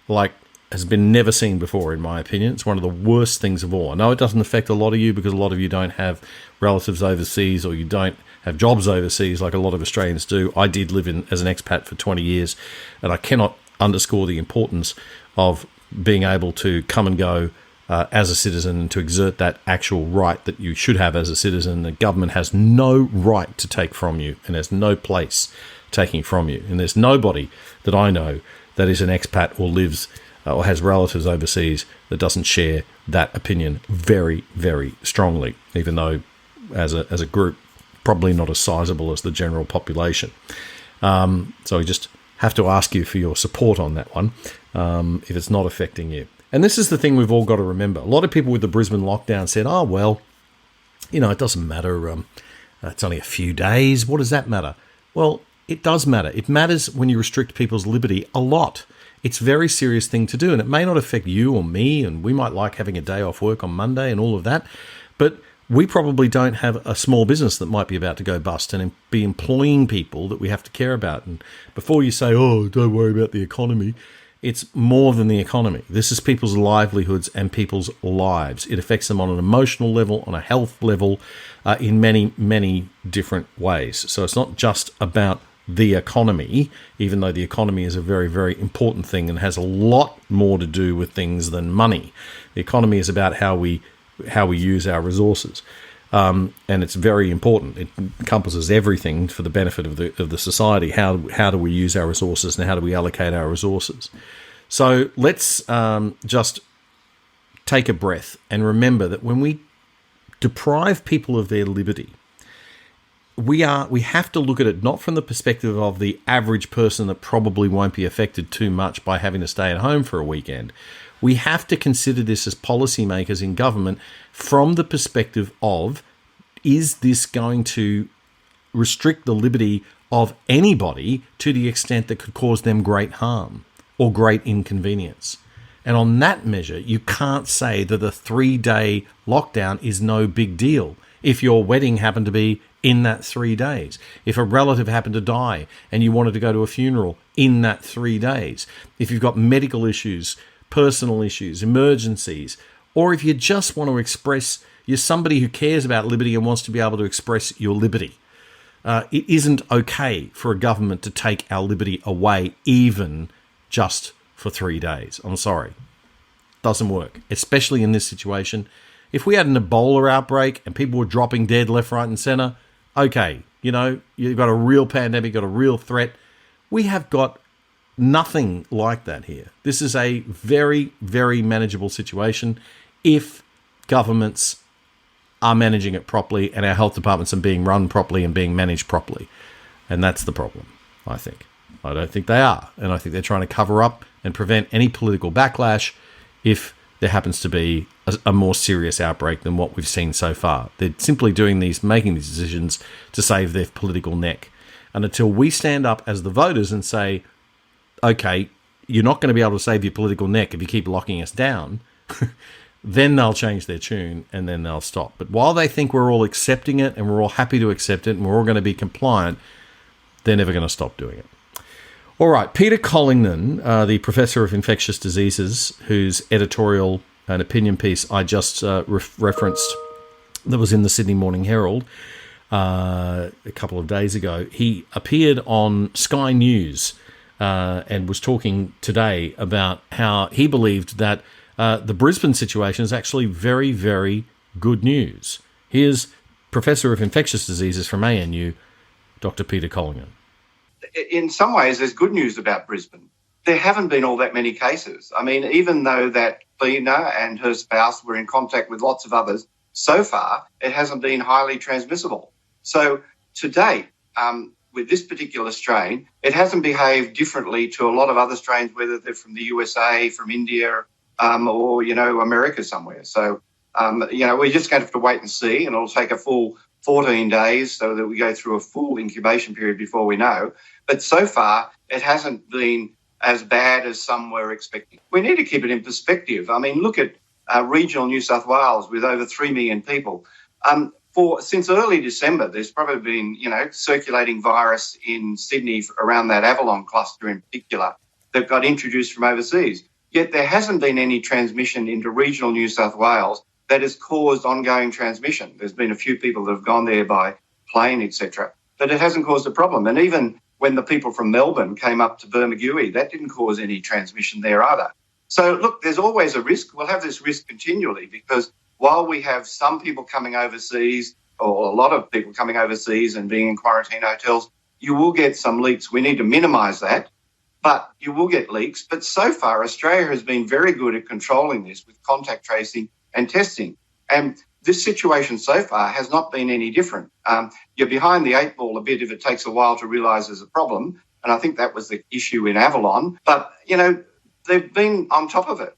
Speaker 2: like has been never seen before, in my opinion. It's one of the worst things of all. I know it doesn't affect a lot of you because a lot of you don't have relatives overseas or you don't have jobs overseas like a lot of Australians do. I did live as an expat for 20 years, and I cannot underscore the importance of being able to come and go as a citizen and to exert that actual right that you should have as a citizen. The government has no right to take from you, and there's no place taking from you. And there's nobody that I know that is an expat or lives or has relatives overseas that doesn't share that opinion very, very strongly, even though as a group, probably not as sizable as the general population. So we just have to ask you for your support on that one if it's not affecting you. And this is the thing we've all got to remember. A lot of people with the Brisbane lockdown said, oh, well, it doesn't matter. It's only a few days. What does that matter? Well, it does matter. It matters when you restrict people's liberty a lot. It's a very serious thing to do, and it may not affect you or me, and we might like having a day off work on Monday and all of that, but we probably don't have a small business that might be about to go bust and be employing people that we have to care about. And before you say, oh, don't worry about the economy, it's more than the economy. This is people's livelihoods and people's lives. It affects them on an emotional level, on a health level, in many, many different ways. So it's not just about the economy, even though the economy is a very, very important thing and has a lot more to do with things than money. The economy is about how we use our resources, and it's very important. It encompasses everything for the benefit of the society. How do we use our resources and how do we allocate our resources? So let's just take a breath and remember that when we deprive people of their liberty, we have to look at it not from the perspective of the average person that probably won't be affected too much by having to stay at home for a weekend. We have to consider this as policymakers in government from the perspective of, is this going to restrict the liberty of anybody to the extent that could cause them great harm or great inconvenience? And on that measure, you can't say that a 3-day lockdown is no big deal if your wedding happened to be in that 3 days. If a relative happened to die and you wanted to go to a funeral in that 3 days. If you've got medical issues, personal issues, emergencies, or if you just want to express, you're somebody who cares about liberty and wants to be able to express your liberty. It isn't okay for a government to take our liberty away even just for 3 days. I'm sorry. Doesn't work, especially in this situation. If we had an Ebola outbreak and people were dropping dead left, right, and center, okay, you've got a real pandemic, got a real threat. We have got nothing like that here. This is a very, very manageable situation if governments are managing it properly and our health departments are being run properly and being managed properly. And that's the problem, I think. I don't think they are. And I think they're trying to cover up and prevent any political backlash if there happens to be a more serious outbreak than what we've seen so far. They're simply making these decisions to save their political neck. And until we stand up as the voters and say, okay, you're not going to be able to save your political neck if you keep locking us down, then they'll change their tune and then they'll stop. But while they think we're all accepting it and we're all happy to accept it and we're all going to be compliant, they're never going to stop doing it. All right, Peter Collington, the professor of infectious diseases, whose editorial and opinion piece I just referenced that was in the Sydney Morning Herald a couple of days ago, he appeared on Sky News and was talking today about how he believed that the Brisbane situation is actually very, very good news. Here's Professor of Infectious Diseases from ANU, Dr. Peter Collington.
Speaker 13: In some ways, there's good news about Brisbane. There haven't been all that many cases. I mean, even though that cleaner and her spouse were in contact with lots of others, so far it hasn't been highly transmissible. So to date, with this particular strain, it hasn't behaved differently to a lot of other strains, whether they're from the USA, from India, or, America somewhere. So, we're just going to have to wait and see, and it'll take a full 14 days so that we go through a full incubation period before we know. But so far, it hasn't been as bad as some were expecting. We need to keep it in perspective. I mean, look at regional New South Wales with over 3 million people. Since early December, there's probably been, circulating virus in Sydney around that Avalon cluster in particular that got introduced from overseas. Yet there hasn't been any transmission into regional New South Wales that has caused ongoing transmission. There's been a few people that have gone there by plane, etc., but it hasn't caused a problem. And even when the people from Melbourne came up to Bermagui, that didn't cause any transmission there either. So, look, there's always a risk. We'll have this risk continually because while we have some people coming overseas or a lot of people coming overseas and being in quarantine hotels, you will get some leaks. We need to minimise that, but you will get leaks. But so far, Australia has been very good at controlling this with contact tracing and testing. And this situation so far has not been any different. You're behind the eight ball a bit if it takes a while to realise there's a problem. And I think that was the issue in Avalon. But, they've been on top of it.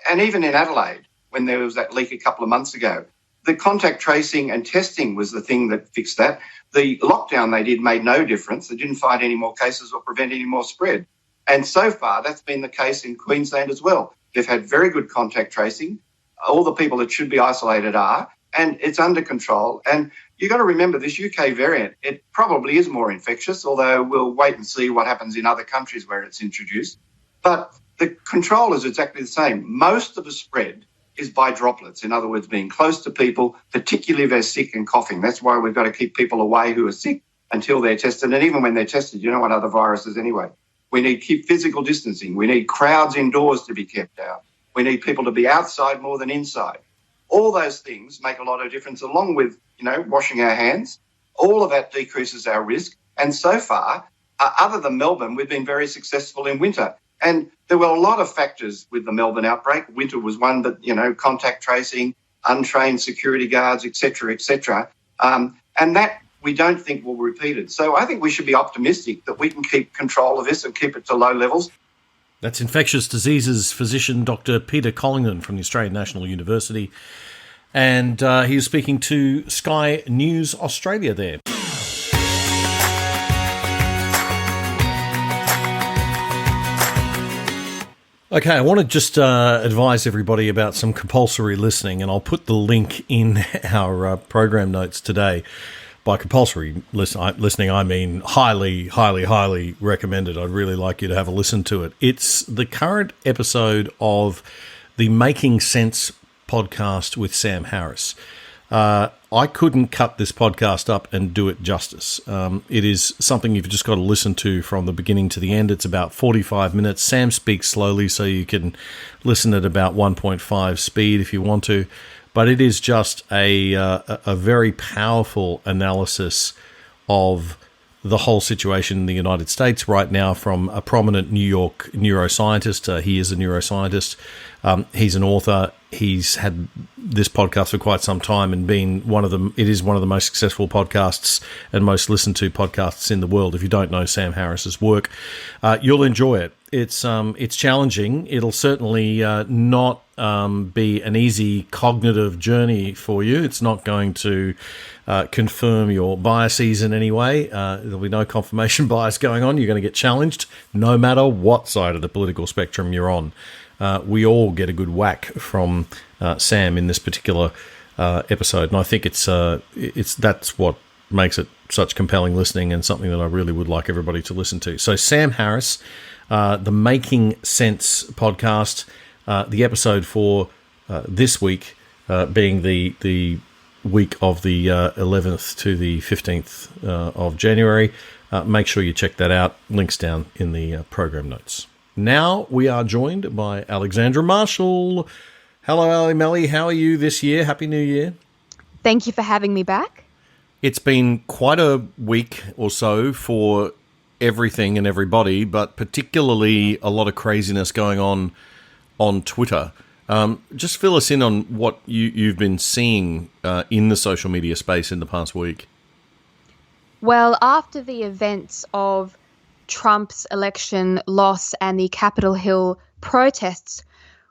Speaker 13: And even in Adelaide, when there was that leak a couple of months ago, the contact tracing and testing was the thing that fixed that. The lockdown they did made no difference. They didn't find any more cases or prevent any more spread. And so far, that's been the case in Queensland as well. They've had very good contact tracing. All the people that should be isolated are, and it's under control. And you've got to remember this UK variant, it probably is more infectious, although we'll wait and see what happens in other countries where it's introduced. But the control is exactly the same. Most of the spread is by droplets. In other words, being close to people, particularly if they're sick and coughing. That's why we've got to keep people away who are sick until they're tested. And even when they're tested, you don't want other viruses anyway. We need to keep physical distancing. We need crowds indoors to be kept out. We need people to be outside more than inside. All those things make a lot of difference, along with, washing our hands. All of that decreases our risk. And so far, other than Melbourne, we've been very successful in winter. And there were a lot of factors with the Melbourne outbreak. Winter was one, but, contact tracing, untrained security guards, et cetera, and that we don't think will be repeated. So I think we should be optimistic that we can keep control of this and keep it to low levels.
Speaker 2: That's infectious diseases physician Dr. Peter Collington from the Australian National University. And he was speaking to Sky News Australia there. Okay, I want to just advise everybody about some compulsory listening, and I'll put the link in our program notes today. By compulsory listening, I mean highly, highly, highly recommended. I'd really like you to have a listen to it. It's the current episode of the Making Sense podcast with Sam Harris. I couldn't cut this podcast up and do it justice. It is something you've just got to listen to from the beginning to the end. It's about 45 minutes. Sam speaks slowly, so you can listen at about 1.5 speed if you want to. But it is just a very powerful analysis of the whole situation in the United States right now from a prominent New York neuroscientist. He is a neuroscientist He's an author. He's had this podcast for quite some time and been it is one of the most successful podcasts and most listened to podcasts in the world. If you don't know Sam Harris's work, you'll enjoy it. It's challenging. It'll certainly not be an easy cognitive journey for you. It's not going to confirm your biases in any way. There'll be no confirmation bias going on. You're going to get challenged no matter what side of the political spectrum you're on. We all get a good whack from Sam in this particular episode, and I think that's what makes it such compelling listening and something that I really would like everybody to listen to. So Sam Harris, the Making Sense podcast, the episode for this week being the week of the 11th to the 15th of January. Make sure you check that out. Links down in the program notes. Now we are joined by Alexandra Marshall. Hello, Ali Melly. How are you this year? Happy New Year.
Speaker 14: Thank you for having me back.
Speaker 2: It's been quite a week or so for everything and everybody, but particularly a lot of craziness going on Twitter. Just fill us in on what you've been seeing in the social media space in the past week.
Speaker 14: Well, after the events of Trump's election loss and the Capitol Hill protests,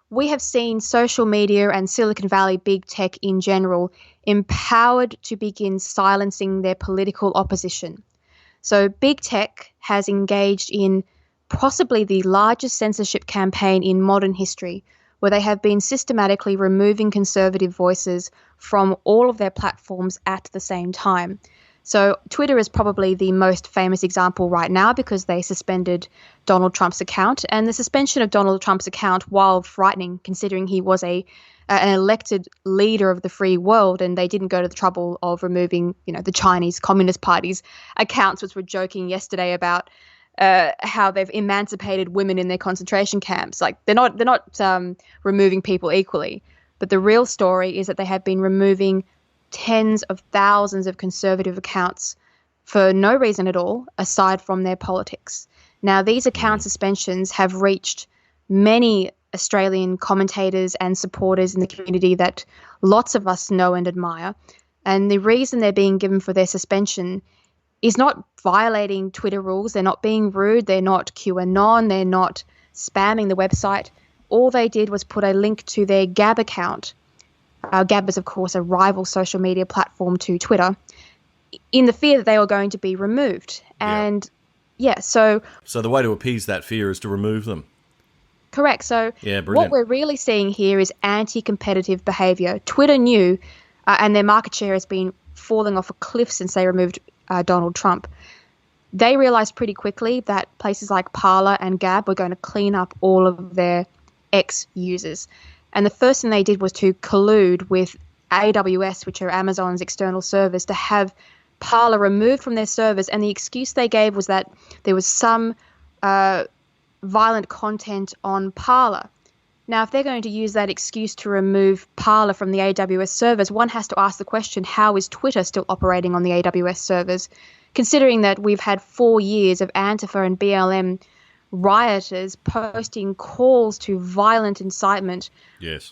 Speaker 14: we have seen social media and Silicon Valley big tech in general empowered to begin silencing their political opposition. So big tech has engaged in possibly the largest censorship campaign in modern history, where they have been systematically removing conservative voices from all of their platforms at the same time. So Twitter is probably the most famous example right now because they suspended Donald Trump's account. And the suspension of Donald Trump's account, while frightening, considering he was an elected leader of the free world, and they didn't go to the trouble of removing, the Chinese Communist Party's accounts, which were joking yesterday about how they've emancipated women in their concentration camps. Like they're not removing people equally. But the real story is that they have been removing tens of thousands of conservative accounts for no reason at all, aside from their politics. Now, these account suspensions have reached many Australian commentators and supporters in the community that lots of us know and admire. And the reason they're being given for their suspension is not violating Twitter rules. They're not being rude. They're not QAnon. They're not spamming the website. All they did was put a link to their Gab account. Gab is, of course, a rival social media platform to Twitter, in the fear that they were going to be removed. And, so
Speaker 2: the way to appease that fear is to remove them.
Speaker 14: Correct. So what we're really seeing here is anti-competitive behaviour. Twitter knew, and their market share has been falling off a cliff since they removed Donald Trump. They realised pretty quickly that places like Parler and Gab were going to clean up all of their ex-users. And the first thing they did was to collude with AUS, which are Amazon's external servers, to have Parler removed from their servers. And the excuse they gave was that there was some violent content on Parler. Now, if they're going to use that excuse to remove Parler from the AWS servers, one has to ask the question, how is Twitter still operating on the AWS servers, considering that we've had 4 years of Antifa and BLM rioters posting calls to violent incitement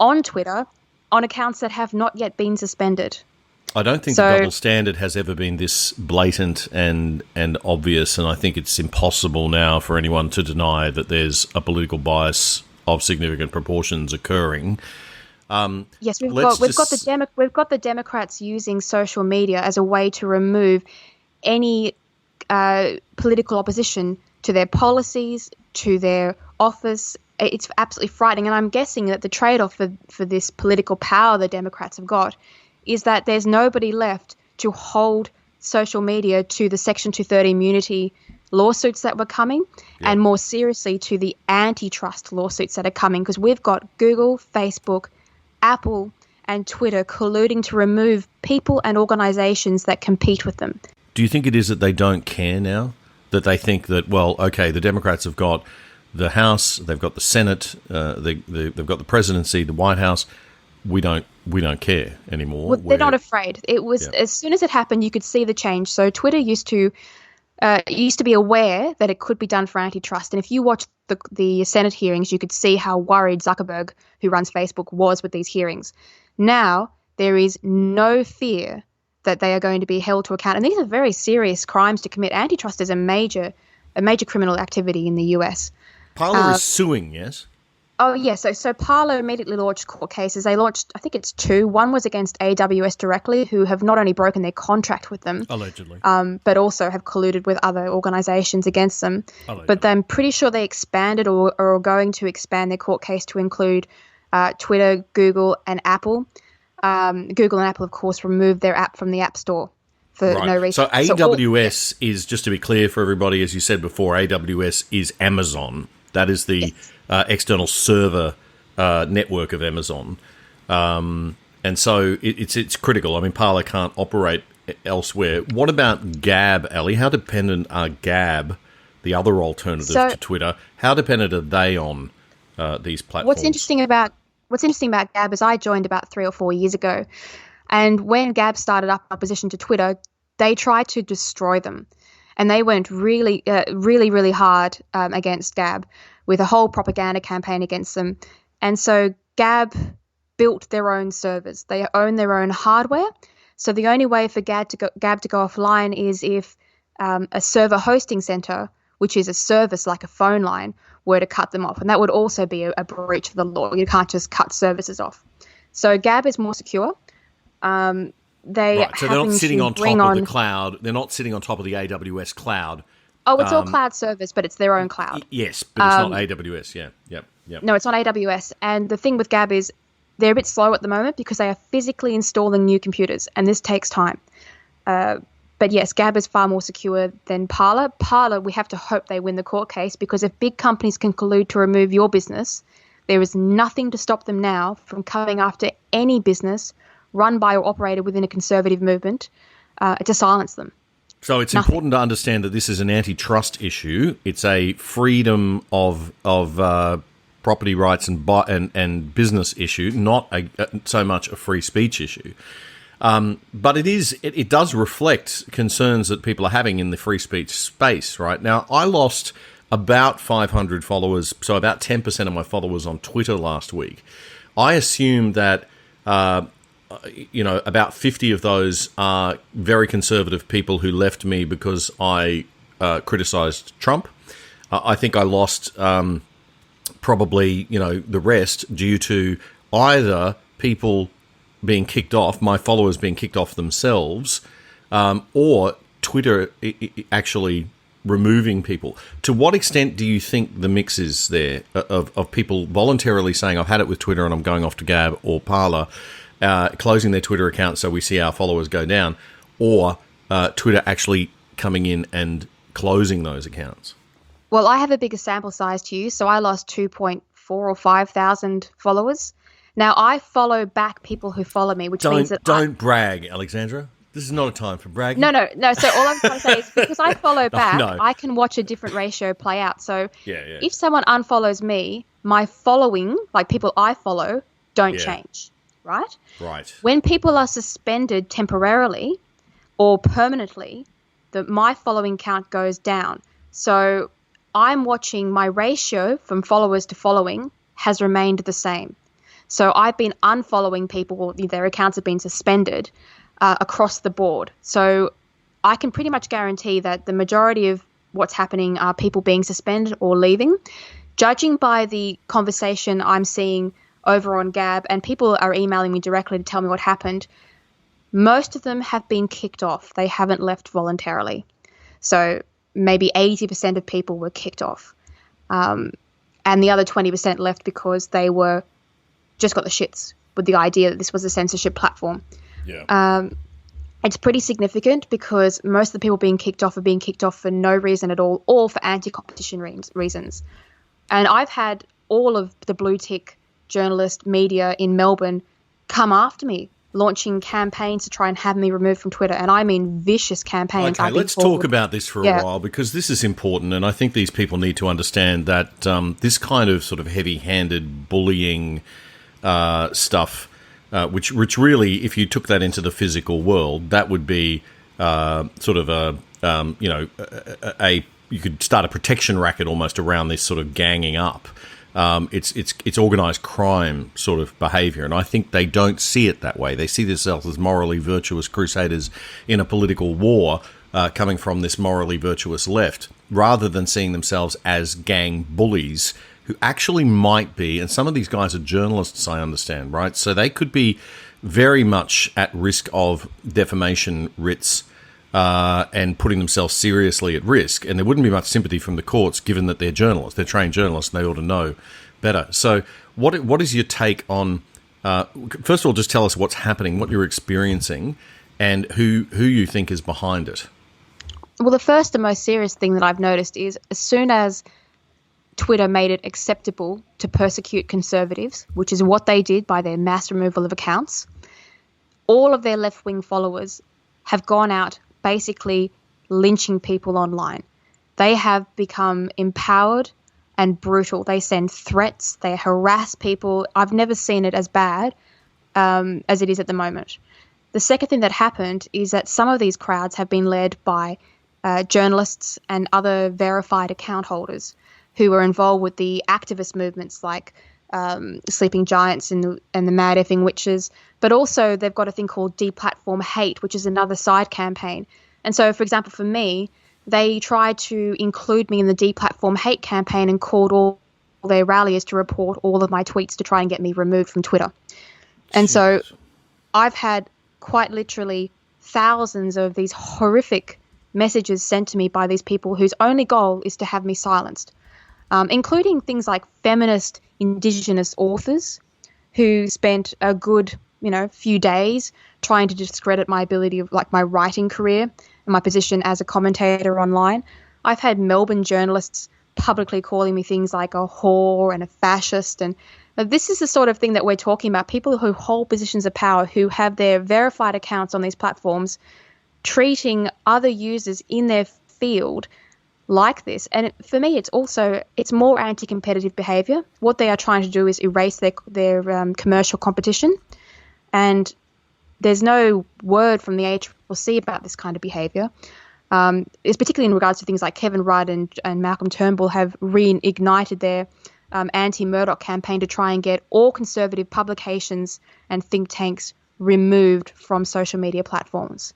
Speaker 14: on Twitter on accounts that have not yet been suspended.
Speaker 2: I don't think the double standard has ever been this blatant and obvious, and I think it's impossible now for anyone to deny that there's a political bias of significant proportions occurring.
Speaker 14: Yes, we've got the Democrats using social media as a way to remove any political opposition to their policies, to their office. It's absolutely frightening. And I'm guessing that the trade-off for this political power the Democrats have got is that there's nobody left to hold social media to the Section 230 immunity lawsuits that were coming, and more seriously to the antitrust lawsuits that are coming, because we've got Google, Facebook, Apple, and Twitter colluding to remove people and organizations that compete with them.
Speaker 2: Do you think it is that they don't care now? That they think that, well, okay, the Democrats have got the House, they've got the Senate, they've got the presidency, the White House. We don't care anymore.
Speaker 14: Well, they're not afraid. It was as soon as it happened, you could see the change. So Twitter used to used to be aware that it could be done for antitrust. And if you watch the Senate hearings, you could see how worried Zuckerberg, who runs Facebook, was with these hearings. Now there is no fear that they are going to be held to account. And these are very serious crimes to commit. Antitrust is a major criminal activity in the US.
Speaker 2: Parler is suing, yes?
Speaker 14: Oh, yeah. So Parler immediately launched court cases. They launched, I think it's 2. One was against AWS directly, who have not only broken their contract with them,
Speaker 2: allegedly,
Speaker 14: but also have colluded with other organizations against them.
Speaker 2: Allegedly.
Speaker 14: But I'm pretty sure they expanded or are going to expand their court case to include Twitter, Google, and Apple. Google and Apple, of course, removed their app from the App Store for no reason.
Speaker 2: So AWS is, just to be clear for everybody, as you said before, AWS is Amazon. That is the external server network of Amazon. And so it's critical. I mean, Parler can't operate elsewhere. What about Gab, Ali? How dependent are Gab, the other alternative to Twitter, how dependent are they on these platforms?
Speaker 14: What's interesting about Gab is I joined about 3 or 4 years ago. And when Gab started up in opposition to Twitter, they tried to destroy them. And they went really hard against Gab with a whole propaganda campaign against them. And so Gab built their own servers. They own their own hardware. So the only way for Gab to go offline is if a server hosting center, which is a service like a phone line, were to cut them off. And that would also be a breach of the law. You can't just cut services off. So Gab is more secure. So they're not sitting on top of the cloud.
Speaker 2: They're not sitting on top of the AWS cloud.
Speaker 14: Oh, it's all cloud servers, but it's their own cloud.
Speaker 2: Yes, but it's not AWS. Yeah, yep.
Speaker 14: No, it's not AWS. And the thing with Gab is they're a bit slow at the moment because they are physically installing new computers, and this takes time. But yes, Gab is far more secure than Parler. Parler, we have to hope they win the court case, because if big companies can collude to remove your business, there is nothing to stop them now from coming after any business run by or operated within a conservative movement to silence them.
Speaker 2: So it's important to understand that this is an antitrust issue. It's a freedom of property rights and business issue, not so much a free speech issue. But it does reflect concerns that people are having in the free speech space right now. I lost about 500 followers, so about 10% of my followers on Twitter last week. I assume that about 50 of those are very conservative people who left me because I criticized Trump. I think I lost probably, the rest due to either people being kicked off, my followers being kicked off themselves, or Twitter actually removing people. To what extent do you think the mix is there of people voluntarily saying, I've had it with Twitter and I'm going off to Gab or Parler, closing their Twitter account so we see our followers go down, or Twitter actually coming in and closing those accounts?
Speaker 14: Well, I have a bigger sample size to you, so I lost 2.4 or 5,000 followers. Now, I follow back people who follow me, which means that
Speaker 2: Don't brag, Alexandra. This is not a time for bragging.
Speaker 14: No. So all I'm trying to say is because I follow back, I can watch a different ratio play out. So if someone unfollows me, my following, like people I follow, don't change, right?
Speaker 2: Right.
Speaker 14: When people are suspended temporarily or permanently, my following count goes down. So I'm watching my ratio from followers to following has remained the same. So I've been unfollowing people, their accounts have been suspended across the board. So I can pretty much guarantee that the majority of what's happening are people being suspended or leaving. Judging by the conversation I'm seeing over on Gab, and people are emailing me directly to tell me what happened, most of them have been kicked off. They haven't left voluntarily. So maybe 80% of people were kicked off. And the other 20% left because they were just got the shits with the idea that this was a censorship platform.
Speaker 2: Yeah.
Speaker 14: It's pretty significant because most of the people being kicked off are being kicked off for no reason at all for anti-competition reasons. And I've had all of the blue tick journalist media in Melbourne come after me, launching campaigns to try and have me removed from Twitter. And I mean vicious campaigns.
Speaker 2: Okay, let's talk about this for a while, because this is important. And I think these people need to understand that this kind of sort of heavy-handed bullying stuff, which really, if you took that into the physical world, that would be sort of you could start a protection racket almost around this sort of ganging up. It's organised crime sort of behaviour, and I think they don't see it that way. They see themselves as morally virtuous crusaders in a political war coming from this morally virtuous left, rather than seeing themselves as gang bullies who actually might be, and some of these guys are journalists, I understand, right? So they could be very much at risk of defamation writs and putting themselves seriously at risk. And there wouldn't be much sympathy from the courts, given that they're journalists. They're trained journalists, and they ought to know better. So what is your take on, first of all, just tell us what's happening, what you're experiencing, and who you think is behind it?
Speaker 14: Well, the first and most serious thing that I've noticed is as soon as Twitter made it acceptable to persecute conservatives, which is what they did by their mass removal of accounts, all of their left-wing followers have gone out basically lynching people online. They have become empowered and brutal. They send threats. They harass people. I've never seen it as bad as it is at the moment. The second thing that happened is that some of these crowds have been led by journalists and other verified account holders who are involved with the activist movements like Sleeping Giants and the Mad Effing Witches, but also they've got a thing called Deplatform Hate, which is another side campaign. And so, for example, for me, they tried to include me in the Deplatform Hate campaign and called all their rallies to report all of my tweets to try and get me removed from Twitter. And so I've had quite literally thousands of these horrific messages sent to me by these people whose only goal is to have me silenced, including things like feminist Indigenous authors who spent a good, few days trying to discredit my ability of my writing career and my position as a commentator online. I've had Melbourne journalists publicly calling me things like a whore and a fascist. And this is the sort of thing that we're talking about. People who hold positions of power, who have their verified accounts on these platforms, treating other users in their field like this. And for me, it's more anti-competitive behaviour. What they are trying to do is erase their commercial competition. And there's no word from the ACCC about this kind of behaviour. It's particularly in regards to things like Kevin Rudd and Malcolm Turnbull have reignited their anti-Murdoch campaign to try and get all conservative publications and think tanks removed from social media platforms.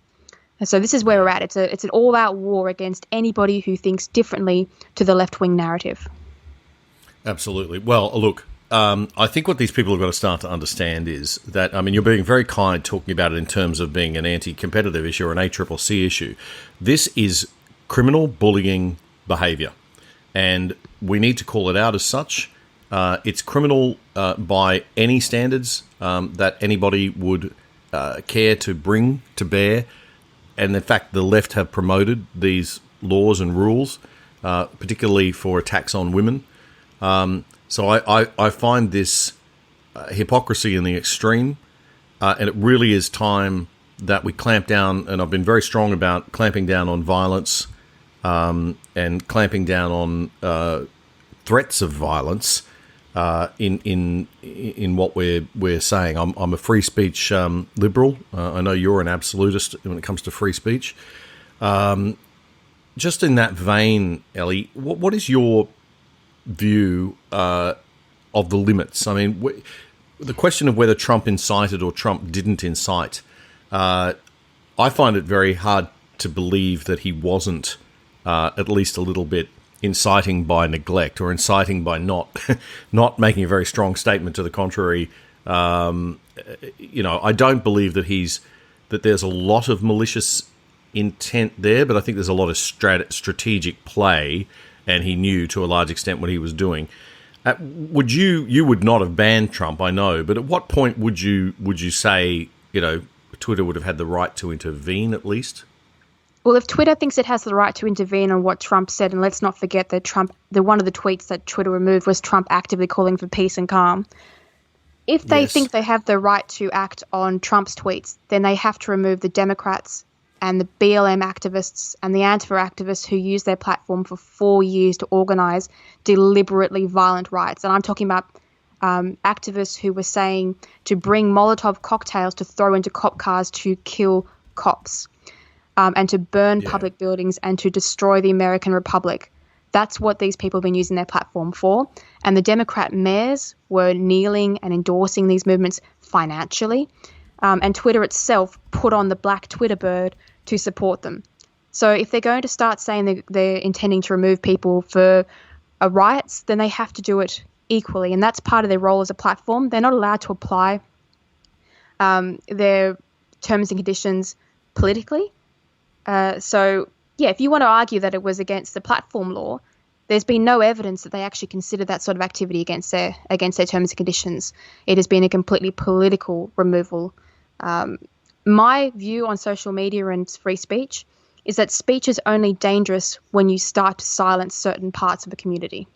Speaker 14: And so this is where we're at. It's an all-out war against anybody who thinks differently to the left-wing narrative.
Speaker 2: Absolutely. Well, look, I think what these people have got to start to understand is that, you're being very kind talking about it in terms of being an anti-competitive issue or an ACCC issue. This is criminal bullying behaviour, and we need to call it out as such. It's criminal by any standards that anybody would care to bring to bear. And in fact, the left have promoted these laws and rules, particularly for attacks on women. So I find this hypocrisy in the extreme, and it really is time that we clamp down, and I've been very strong about clamping down on violence and clamping down on threats of violence in what we're saying. I'm a free speech liberal. I know you're an absolutist when it comes to free speech. Just in that vein, Ellie, what is your view of the limits? The question of whether Trump incited or Trump didn't incite, I find it very hard to believe that he wasn't at least a little bit inciting by neglect or inciting by not making a very strong statement to the contrary. I don't believe that there's a lot of malicious intent there, but I think there's a lot of strategic play, and he knew to a large extent what he was doing. You would not have banned Trump, I know, but at what point would you say, Twitter would have had the right to intervene at least?
Speaker 14: Well, if Twitter thinks it has the right to intervene on what Trump said, and let's not forget that one of the tweets that Twitter removed was Trump actively calling for peace and calm. If they think they have the right to act on Trump's tweets, then they have to remove the Democrats and the BLM activists and the Antifa activists who used their platform for 4 years to organize deliberately violent riots. And I'm talking about activists who were saying to bring Molotov cocktails to throw into cop cars to kill cops. and to burn public buildings and to destroy the American Republic. That's what these people have been using their platform for. And the Democrat mayors were kneeling and endorsing these movements financially. And Twitter itself put on the black Twitter bird to support them. So if they're going to start saying they're intending to remove people for riots, then they have to do it equally. And that's part of their role as a platform. They're not allowed to apply their terms and conditions politically. So, if you want to argue that it was against the platform law, there's been no evidence that they actually considered that sort of activity against their terms and conditions. It has been a completely political removal. My view on social media and free speech is that speech is only dangerous when you start to silence certain parts of a community.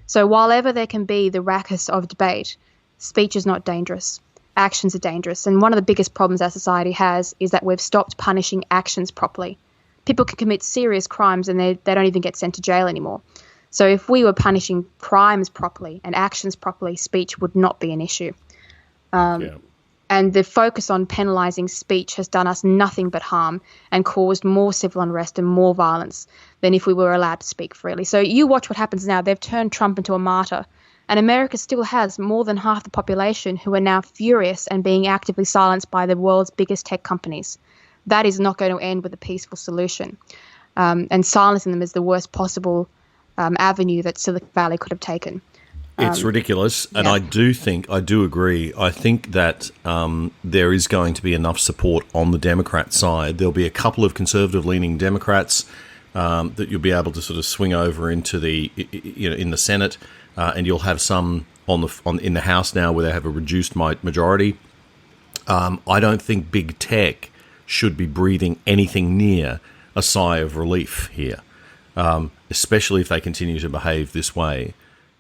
Speaker 14: So while ever there can be the raucous of debate, speech is not dangerous. Actions are dangerous. And one of the biggest problems our society has is that we've stopped punishing actions properly. People can commit serious crimes and they don't even get sent to jail anymore. So if we were punishing crimes properly and actions properly, speech would not be an issue. And the focus on penalising speech has done us nothing but harm and caused more civil unrest and more violence than if we were allowed to speak freely. So you watch what happens now. They've turned Trump into a martyr. And America still has more than half the population who are now furious and being actively silenced by the world's biggest tech companies. That is not going to end with a peaceful solution. And silencing them is the worst possible avenue that Silicon Valley could have taken.
Speaker 2: It's ridiculous, and I do agree. I think that there is going to be enough support on the Democrat side. There'll be a couple of conservative-leaning Democrats that you'll be able to sort of swing over into the, in the Senate, and you'll have some in the House now where they have a reduced majority. I don't think big tech should be breathing anything near a sigh of relief here, especially if they continue to behave this way.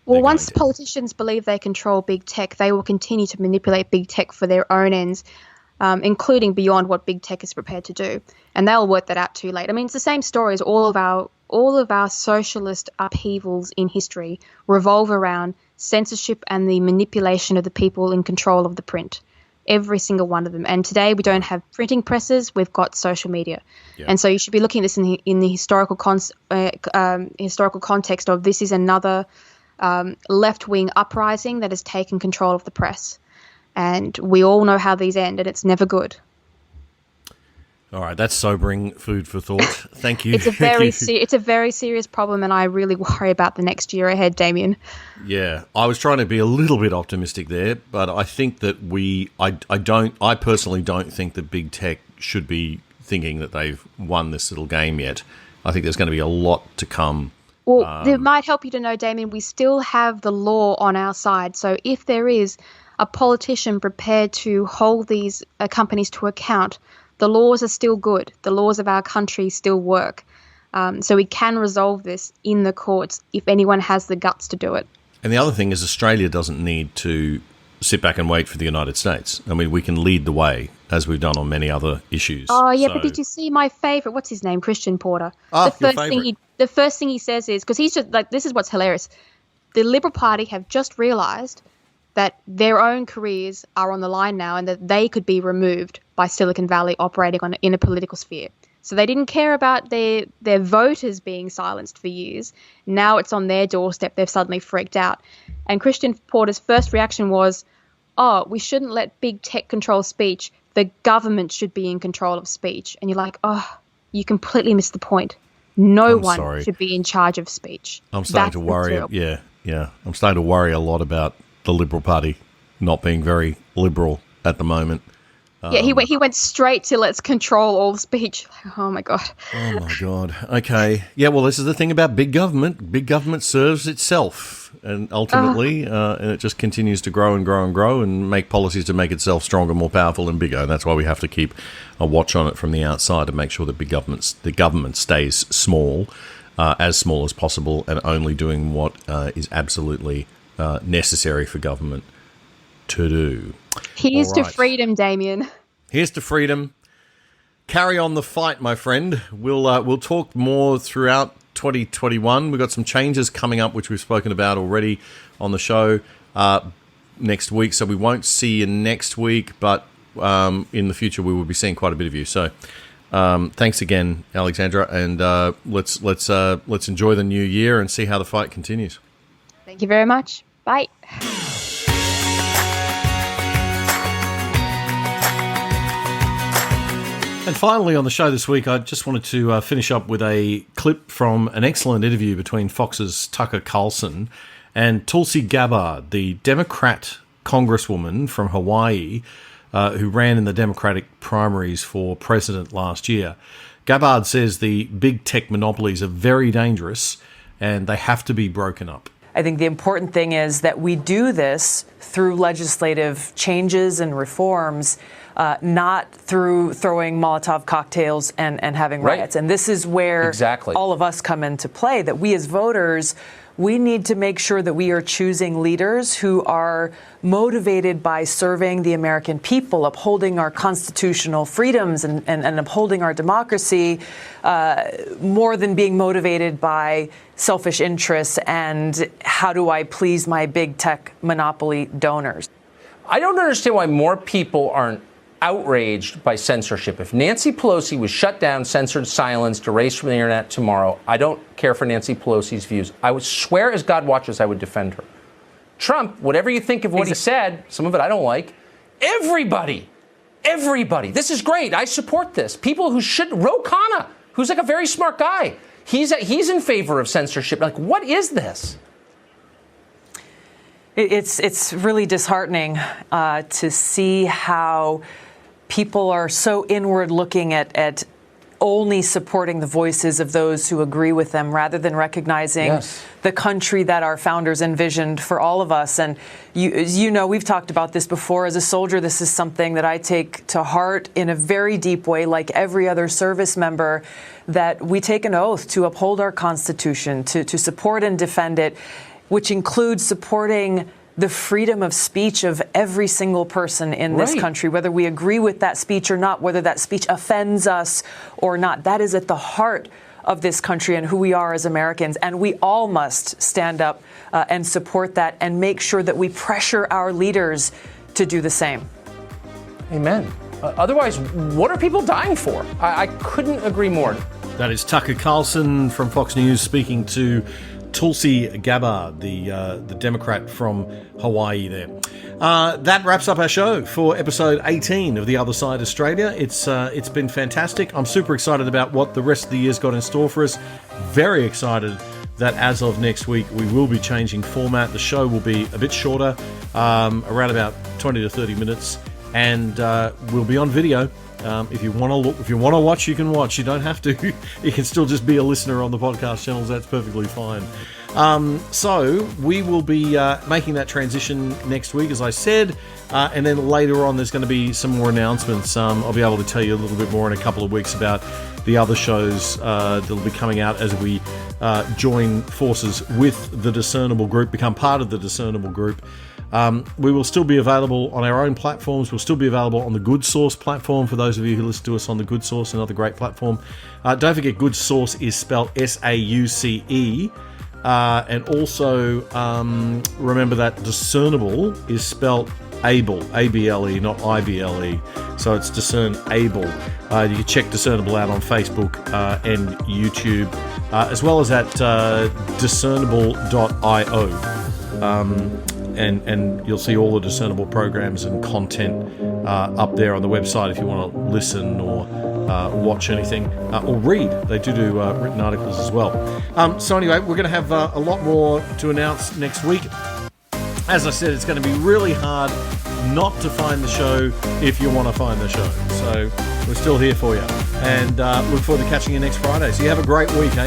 Speaker 14: Well, once politicians believe they control big tech, they will continue to manipulate big tech for their own ends, including beyond what big tech is prepared to do. And they'll work that out too late. I mean, it's the same story as all of our socialist upheavals in history revolve around censorship and the manipulation of the people in control of the print. Every single one of them. And today we don't have printing presses, we've got social media. Yeah. And so you should be looking at this in the historical context of this is another left-wing uprising that has taken control of the press. And we all know how these end, and it's never good.
Speaker 2: All right, that's sobering food for thought. Thank you.
Speaker 14: It's a very serious problem, and I really worry about the next year ahead, Damien.
Speaker 2: Yeah, I was trying to be a little bit optimistic there, but I think that I personally don't think that big tech should be thinking that they've won this little game yet. I think there's going to be a lot to come.
Speaker 14: Well, it might help you to know, Damien, we still have the law on our side. So if there is a politician prepared to hold these companies to account, the laws are still good. The laws of our country still work. So we can resolve this in the courts if anyone has the guts to do it.
Speaker 2: And the other thing is Australia doesn't need to sit back and wait for the United States. I mean, we can lead the way, as we've done on many other issues.
Speaker 14: Oh, yeah, but did you see my favourite? What's his name? Christian Porter. The first thing he says is, because he's just like, this is what's hilarious. The Liberal Party have just realised that their own careers are on the line now and that they could be removed by Silicon Valley operating in a political sphere. So they didn't care about their voters being silenced for years. Now it's on their doorstep. They've suddenly freaked out. And Christian Porter's first reaction was, we shouldn't let big tech control speech. The government should be in control of speech. And you're like, you completely missed the point. No one should be in charge of speech.
Speaker 2: I'm starting to worry. Yeah. I'm starting to worry a lot about the Liberal Party not being very liberal at the moment.
Speaker 14: He went straight to let's control all speech. Oh my god.
Speaker 2: Oh my god. Okay. Yeah. Well, this is the thing about big government. Big government serves itself, and ultimately, and it just continues to grow and grow and grow, and make policies to make itself stronger, more powerful, and bigger. And that's why we have to keep a watch on it from the outside and make sure that the government stays small as possible, and only doing what is absolutely necessary for government to do.
Speaker 14: Here's to freedom, Damien.
Speaker 2: Here's to freedom. Carry on the fight, my friend. We'll talk more throughout 2021. We've got some changes coming up, which we've spoken about already on the show next week. So we won't see you next week, but in the future we will be seeing quite a bit of you. So Thanks again, Alexandra, and let's enjoy the new year and see how the fight continues.
Speaker 14: Thank you very much. Bye.
Speaker 2: And finally on the show this week, I just wanted to finish up with a clip from an excellent interview between Fox's Tucker Carlson and Tulsi Gabbard, the Democrat congresswoman from Hawaii who ran in the Democratic primaries for president last year. Gabbard says the big tech monopolies are very dangerous and they have to be broken up.
Speaker 15: I think the important thing is that we do this through legislative changes and reforms, not through throwing Molotov cocktails and having riots. And this is where all of us come into play, that we as voters, we need to make sure that we are choosing leaders who are motivated by serving the American people, upholding our constitutional freedoms and upholding our democracy, more than being motivated by selfish interests and how do I please my big tech monopoly donors.
Speaker 16: I don't understand why more people aren't outraged by censorship. If Nancy Pelosi was shut down, censored, silenced, erased from the internet tomorrow, I don't care for Nancy Pelosi's views. I would swear as God watches I would defend her. Trump, whatever you think of what he said, some of it I don't like, everybody, this is great. I support this. People who should, Ro Khanna, who's like a very smart guy, he's in favor of censorship. Like, what is this?
Speaker 15: It's really disheartening to see how people are so inward looking at only supporting the voices of those who agree with them rather than recognizing the country that our founders envisioned for all of us. And you know, we've talked about this before. As a soldier, this is something that I take to heart in a very deep way, like every other service member, that we take an oath to uphold our Constitution, to support and defend it, which includes supporting the freedom of speech of every single person in this country, whether we agree with that speech or not, whether that speech offends us or not. That is at the heart of this country and who we are as Americans. And we all must stand up and support that and make sure that we pressure our leaders to do the same.
Speaker 16: Amen. Otherwise, what are people dying for? I couldn't agree more.
Speaker 2: That is Tucker Carlson from Fox News speaking to Tulsi Gabbard, the Democrat from Hawaii there. That wraps up our show for episode 18 of The Other Side Australia. It's been fantastic. I'm super excited about what the rest of the year's got in store for us. Very excited that as of next week, we will be changing format. The show will be a bit shorter, around about 20 to 30 minutes, and we'll be on video. If you want to watch, you can watch. You don't have to. You can still just be a listener on the podcast channels. That's perfectly fine. So we will be making that transition next week, as I said, and then later on there's going to be some more announcements. I'll be able to tell you a little bit more in a couple of weeks about the other shows that'll be coming out as we join forces with the Discernible Group, become part of the Discernible Group. We will still be available on our own platforms. We'll still be available on the Good Sauce platform for those of you who listen to us on the Good Sauce, another great platform. Don't forget, Good Sauce is spelled S-A-U-C-E. And also remember that Discernible is spelled Able, A-B-L-E, not I-B-L-E. So it's Discernable. You can check Discernible out on Facebook and YouTube, as well as at discernible.io. And you'll see all the Discernible programs and content up there on the website if you want to listen or watch anything or read. They do written articles as well. So anyway, we're going to have a lot more to announce next week. As I said, it's going to be really hard not to find the show if you want to find the show. So we're still here for you. And look forward to catching you next Friday. So you have a great week, eh?